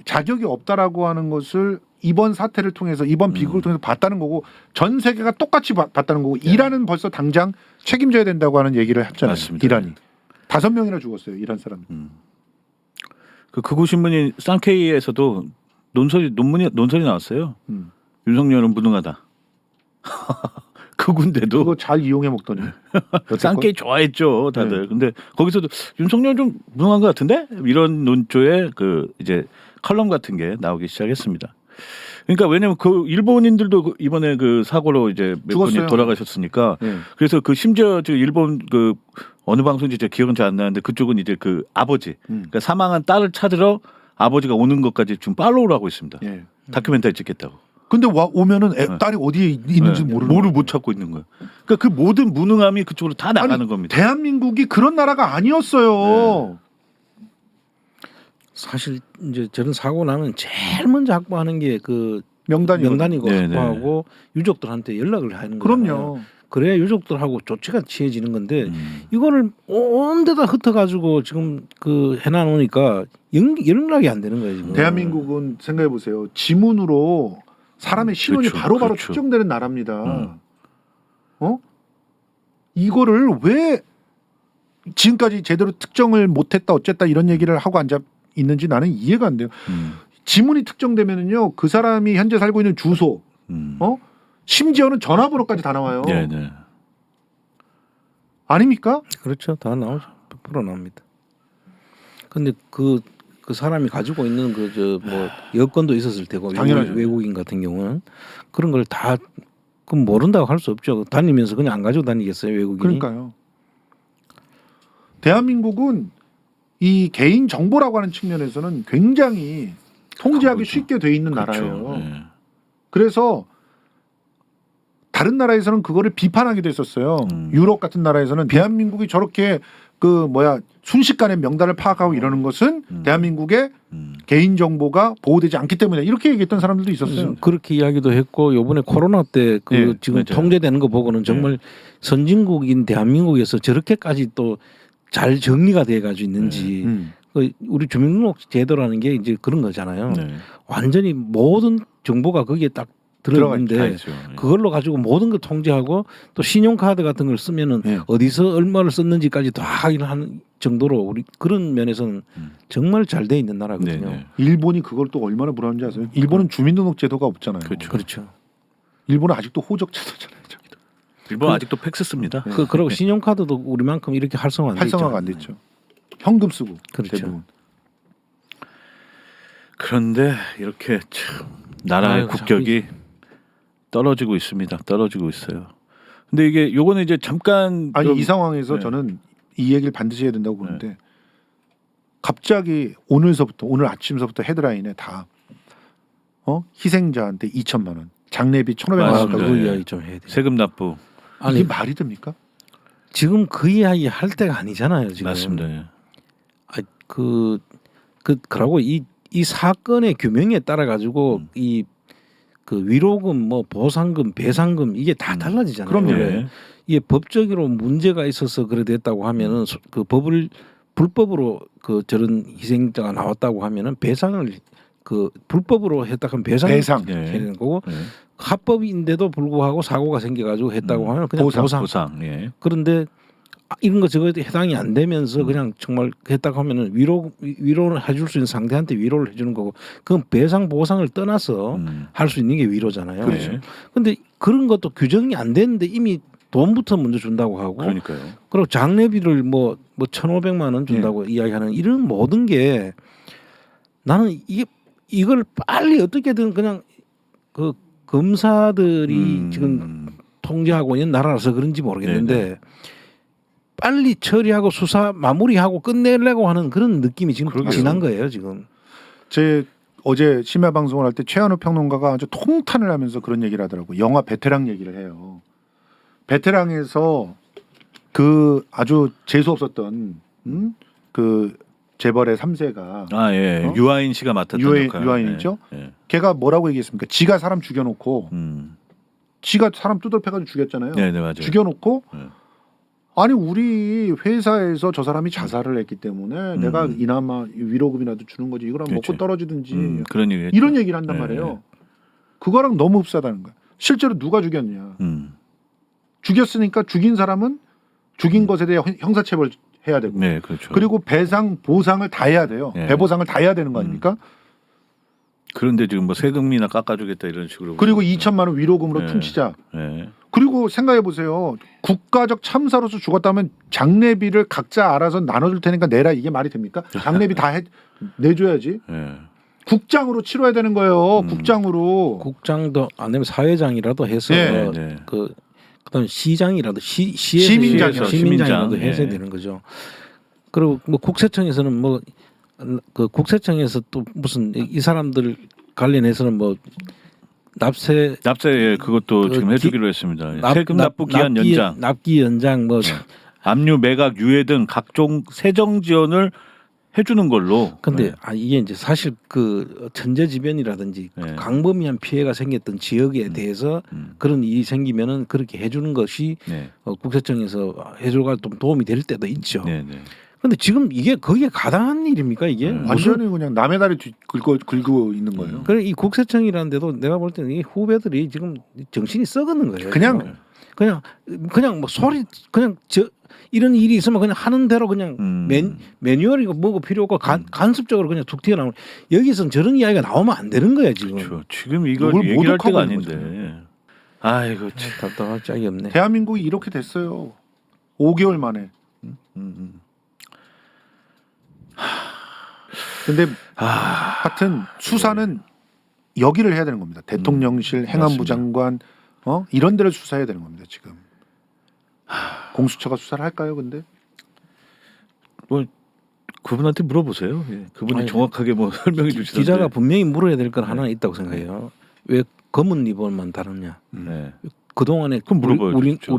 자격이 없다라고 하는 것을 이번 사태를 통해서 이번 비극을 통해서 봤다는 거고 전 세계가 똑같이 봤다는 거고 이란은 벌써 당장 책임져야 된다고 하는 얘기를 했잖아요. 맞습니다. 이란이 5명이나 죽었어요. 이란 사람. 그 극우 신문인 쌍케이에서도 논설이 나왔어요. 윤석열은 무능하다. 극우인데도 그거 잘 이용해 먹더니. 쌍케이 좋아했죠, 다들. 네. 근데 거기서도 윤석열 좀 무능한 것 같은데 이런 논조의 그 이제 칼럼 같은 게 나오기 시작했습니다. 그러니까 왜냐면 그 일본인들도 이번에 그 사고로 이제 몇 죽었어요. 분이 돌아가셨으니까 네. 그래서 그 심지어 저 일본 그 어느 방송인지 제가 기억은 잘 안 나는데 그쪽은 이제 그 아버지 그러니까 사망한 딸을 찾으러 아버지가 오는 것까지 지금 팔로우를 하고 있습니다. 예. 다큐멘터리 찍겠다고. 근데 오면은 딸이 어디에 있는지 모르는 뭐를 거예요. 못 찾고 있는 거예요. 그러니까 그 모든 무능함이 그쪽으로 다 나가는 아니, 겁니다. 대한민국이 그런 나라가 아니었어요. 사실 이제 저런 사고 나면 제일 먼저 확보하는 게 그 명단이고 네네. 확보하고 유족들한테 연락을 하는 거예요. 그럼요. 그래야 유족들하고 조치가 취해지는 건데 이거를 온 데다 흩어가지고 지금 그 해놔놓으니까 연락이 안 되는 거예요 지금. 대한민국은 생각해 보세요. 지문으로 사람의 신원이 그렇죠, 바로바로 그렇죠. 특정되는 나라입니다. 어? 이거를 왜 지금까지 제대로 특정을 못했다 어쨌다 이런 얘기를 하고 앉아 있는지 나는 이해가 안 돼요. 지문이 특정되면은요 그 사람이 현재 살고 있는 주소, 심지어는 전화번호까지 다 나와요. 네네. 아닙니까? 그렇죠. 다 나오죠. 100% 나옵니다. 근데 그 사람이 가지고 있는 그 저 뭐 여권도 있었을 테고 당연하죠. 외국인 같은 경우는 그런 걸 다 그럼 모른다고 할 수 없죠. 다니면서 그냥 안 가지고 다니겠어요 외국인이. 그러니까요. 대한민국은 이 개인 정보라고 하는 측면에서는 굉장히 통제하기 그렇죠. 쉽게 돼 있는 그렇죠. 나라예요. 네. 그래서 다른 나라에서는 그거를 비판하기도 했었어요. 유럽 같은 나라에서는 대한민국이 저렇게 그 뭐야 순식간에 명단을 파악하고 이러는 것은 대한민국의 개인 정보가 보호되지 않기 때문에 이렇게 얘기했던 사람들도 있었어요. 그렇게 이야기도 했고 요번에 코로나 때 그 예, 지금 맞아요. 통제되는 거 보고는 정말 선진국인 대한민국에서 저렇게까지 또 잘 정리가 돼 가지고 있는지 그 우리 주민등록 제도라는 게 이제 그런 거잖아요. 네. 완전히 모든 정보가 거기에 딱 들어있는데 다 있죠. 네. 그걸로 가지고 모든 걸 통제하고 또 신용카드 같은 걸 쓰면은 네. 어디서 얼마를 썼는지까지 다 확인하는 정도로 우리 그런 면에서는 정말 잘 돼 있는 나라거든요. 네네. 일본이 그걸 또 얼마나 불안한지 아세요? 일본은 주민등록 제도가 없잖아요. 그렇죠. 그렇죠. 일본은 아직도 호적 제도잖아요. 저기도. 일본 아직도 팩스 씁니다. 그리고 신용카드도 우리만큼 이렇게 활성화 안 돼 있죠. 활성화가 안 됐죠. 현금 쓰고 그렇죠. 대부분. 그런데 이렇게 참 나라의 아유, 국격이 떨어지고 있습니다. 떨어지고 있어요. 근데 이게 요거는 이제 잠깐 아니 좀- 이 상황에서 네. 저는 이 얘기를 반드시 해야 된다고 보는데 갑자기 오늘 아침서부터 헤드라인에 다 희생자한테 2천만 원, 장례비 1,500만 원 맞습니다. 가지고 그 예. 이야기 좀 해야 돼요. 세금 납부 아니 이게 말이 됩니까? 지금 그 이야기 할 때가 아니잖아요. 지금. 맞습니다. 예. 그러고 이 사건의 규명에 따라 가지고 이 그 위로금 뭐 보상금 배상금 이게 다 달라지잖아요. 그럼요. 예. 이게 법적으로 문제가 있어서 그래 됐다고 하면은 그 법을 불법으로 그 저런 희생자가 나왔다고 하면은 배상을 그 불법으로 했다 하면 배상을 배상. 해야 예. 되는 거고 예. 합법인데도 불구하고 사고가 생겨가지고 했다고 하면 그냥 보상. 보상. 예. 그런데 이런 거 저거에 해당이 안 되면서 그냥 정말 했다고 하면은 위로를 해줄 수 있는 상대한테 위로를 해주는 거고 그건 배상 보상을 떠나서 할 수 있는 게 위로잖아요. 그렇죠. 근데 그런 것도 규정이 안 되는데 이미 돈부터 먼저 준다고 하고 그러니까요. 그리고 장례비를 뭐 1,500만 원 준다고 이야기하는 이런 모든 게 나는 이걸 빨리 어떻게든 그냥 그 검사들이 지금 통제하고 있는 나라라서 그런지 모르겠는데 네네. 빨리 처리하고 수사 마무리하고 끝내려고 하는 그런 느낌이 지금 그러게요. 지난 거예요 지금. 제 어제 심야 방송을 할 때 최한우 평론가가 아주 통탄을 하면서 그런 얘기를 하더라고. 영화 베테랑 얘기를 해요. 베테랑에서 그 아주 재수 없었던 그 재벌의 3세가 아 예. 유아인 씨가 맡았던 역할. 유아인이죠. 예. 걔가 뭐라고 얘기했습니까? 지가 사람 죽여놓고 지가 사람 두들패가지고 죽였잖아요. 네, 맞아요. 죽여놓고 네. 아니 우리 회사에서 저 사람이 자살을 했기 때문에 내가 이나마 위로금이라도 주는 거지 이거랑 그렇죠. 먹고 떨어지든지 그런 얘기. 이런 얘기를 한단 네, 말이에요. 네. 그거랑 너무 흡사하다는 거야. 실제로 누가 죽였냐? 죽였으니까 죽인 사람은 죽인 것에 대해 형사처벌 해야 되고, 네, 그렇죠. 그리고 배상 보상을 다 해야 돼요. 네. 배보상을 다 해야 되는 거 아닙니까? 그런데 지금 뭐 세금이나 깎아주겠다 이런 식으로. 그리고 2천만 원 위로금으로 네. 퉁치자. 네. 그리고 생각해 보세요. 국가적 참사로서 죽었다면 장례비를 각자 알아서 나눠줄 테니까 내라, 이게 말이 됩니까? 장례비 다 내줘야지. 네. 국장으로 치러야 되는 거예요. 국장으로. 국장도 안 되면 사회장이라도 해서 네, 네. 그다음 시장이라도 시민장이요. 시민장이라도 시민장. 해야 네. 되는 거죠. 그리고 뭐 국세청에서는 뭐 그 국세청에서 또 무슨 이 사람들 관련해서는 뭐 납세 납세 그것도 지금 해주기로 했습니다. 세금 납부 기한 연장, 납기 연장 뭐 압류 매각 유예 등 각종 세정 지원을 해주는 걸로. 근데 네. 이게 이제 사실 그 천재지변이라든지 네. 광범위한 피해가 생겼던 지역에 대해서 그런 일이 생기면은 그렇게 해주는 것이 네. 국세청에서 해줘가 좀 도움이 될 때도 있죠. 네, 네. 근데 지금 이게 거기에 가당한 일입니까 이게? 완전히 그냥 남의 다리 긁고 있는 거예요. 그래 이 국세청이라는 데도 내가 볼 때는 이 후배들이 지금 정신이 썩었는 거예요. 그냥 그냥 뭐 소리 그냥 이런 일이 있으면 그냥 하는 대로 그냥 매뉴얼이고 뭐고 필요 없고 간섭적으로 그냥 툭 튀어나오는, 여기서는 저런 이야기가 나오면 안 되는 거야 지금. 그렇죠. 지금 이걸 그걸 얘기할 모독하고 때가 있는 아닌데. 아이고 참. 답답할 짝이 없네. 대한민국이 이렇게 됐어요. 5개월 만에. 근데 하여튼 수사는 여기를 해야 되는 겁니다. 대통령실, 행안부 맞습니다. 장관, 이런 데를 수사해야 되는 겁니다. 지금 공수처가 수사를 할까요? 근데 뭐 그분한테 물어보세요. 예. 그분이 아니, 정확하게 뭐 설명해 주시던데. 기자가 분명히 물어야 될 건 하나 있다고 생각해요. 왜 검은 리본만 다루냐? 네. 그 동안에 그럼 물어봐야죠.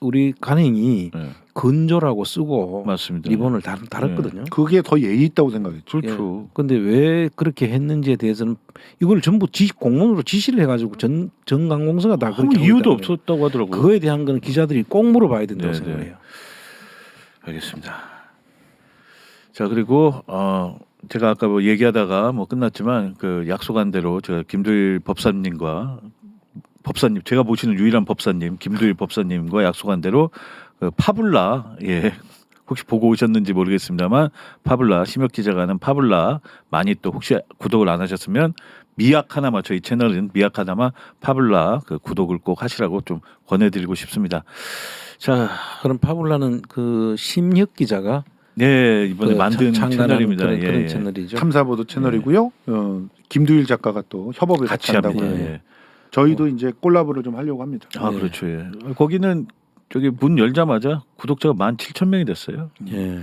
우리 간행이 네. 건조라고 쓰고 맞습니다. 리본을 달았거든요. 그게 더 예의 있다고 생각했죠. 그렇죠. 근데 왜 그렇게 했는지에 대해서는 이걸 전부 공문으로 지시를 해가지고 전강공서가 다 아무 그렇게 이유도 하고 있다는 없었다고 하더라고요. 거예요. 그거에 대한 거는 기자들이 꼭 물어봐야 된다고 네, 생각해요. 알겠습니다. 자 그리고 제가 아까 뭐 얘기하다가 뭐 끝났지만 그 약속한 대로 제가 김두일 법사님과 제가 모시는 유일한 법사님 김두일 법사님과 약속한 대로 그 파블라 혹시 보고 오셨는지 모르겠습니다만 파블라 심혁 기자가 하는 파블라 많이 또 혹시 구독을 안 하셨으면 미약 하나만, 저희 채널은 미약 하나만 파블라 그 구독을 꼭 하시라고 좀 권해드리고 싶습니다. 자, 그럼 파블라는 그 심혁 기자가 네 이번에 만든 창간한 채널입니다. 그런 예. 채널이죠. 탐사보도 채널이고요. 김두일 작가가 또 협업을 같이 한다고 합니다. 해요. 예. 저희도 이제 콜라보를 좀 하려고 합니다. 아 그렇죠. 예. 거기는 저기 문 열자마자 구독자가 17,000명이 됐어요. 예.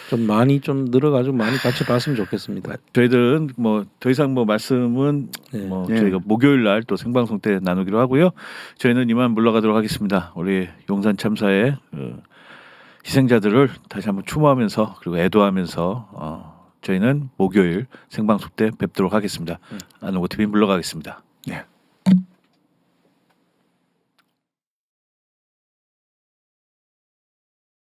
좀 많이 좀 늘어가지고 많이 같이 봤으면 좋겠습니다. 저희들은 뭐 더 이상 뭐 말씀은 예. 뭐 예. 저희가 목요일 날 또 생방송 때 나누기로 하고요. 저희는 이만 물러가도록 하겠습니다. 우리 용산 참사의 희생자들을 다시 한번 추모하면서 그리고 애도하면서 저희는 목요일 생방송 때 뵙도록 하겠습니다. 아노고 TV 물러가겠습니다.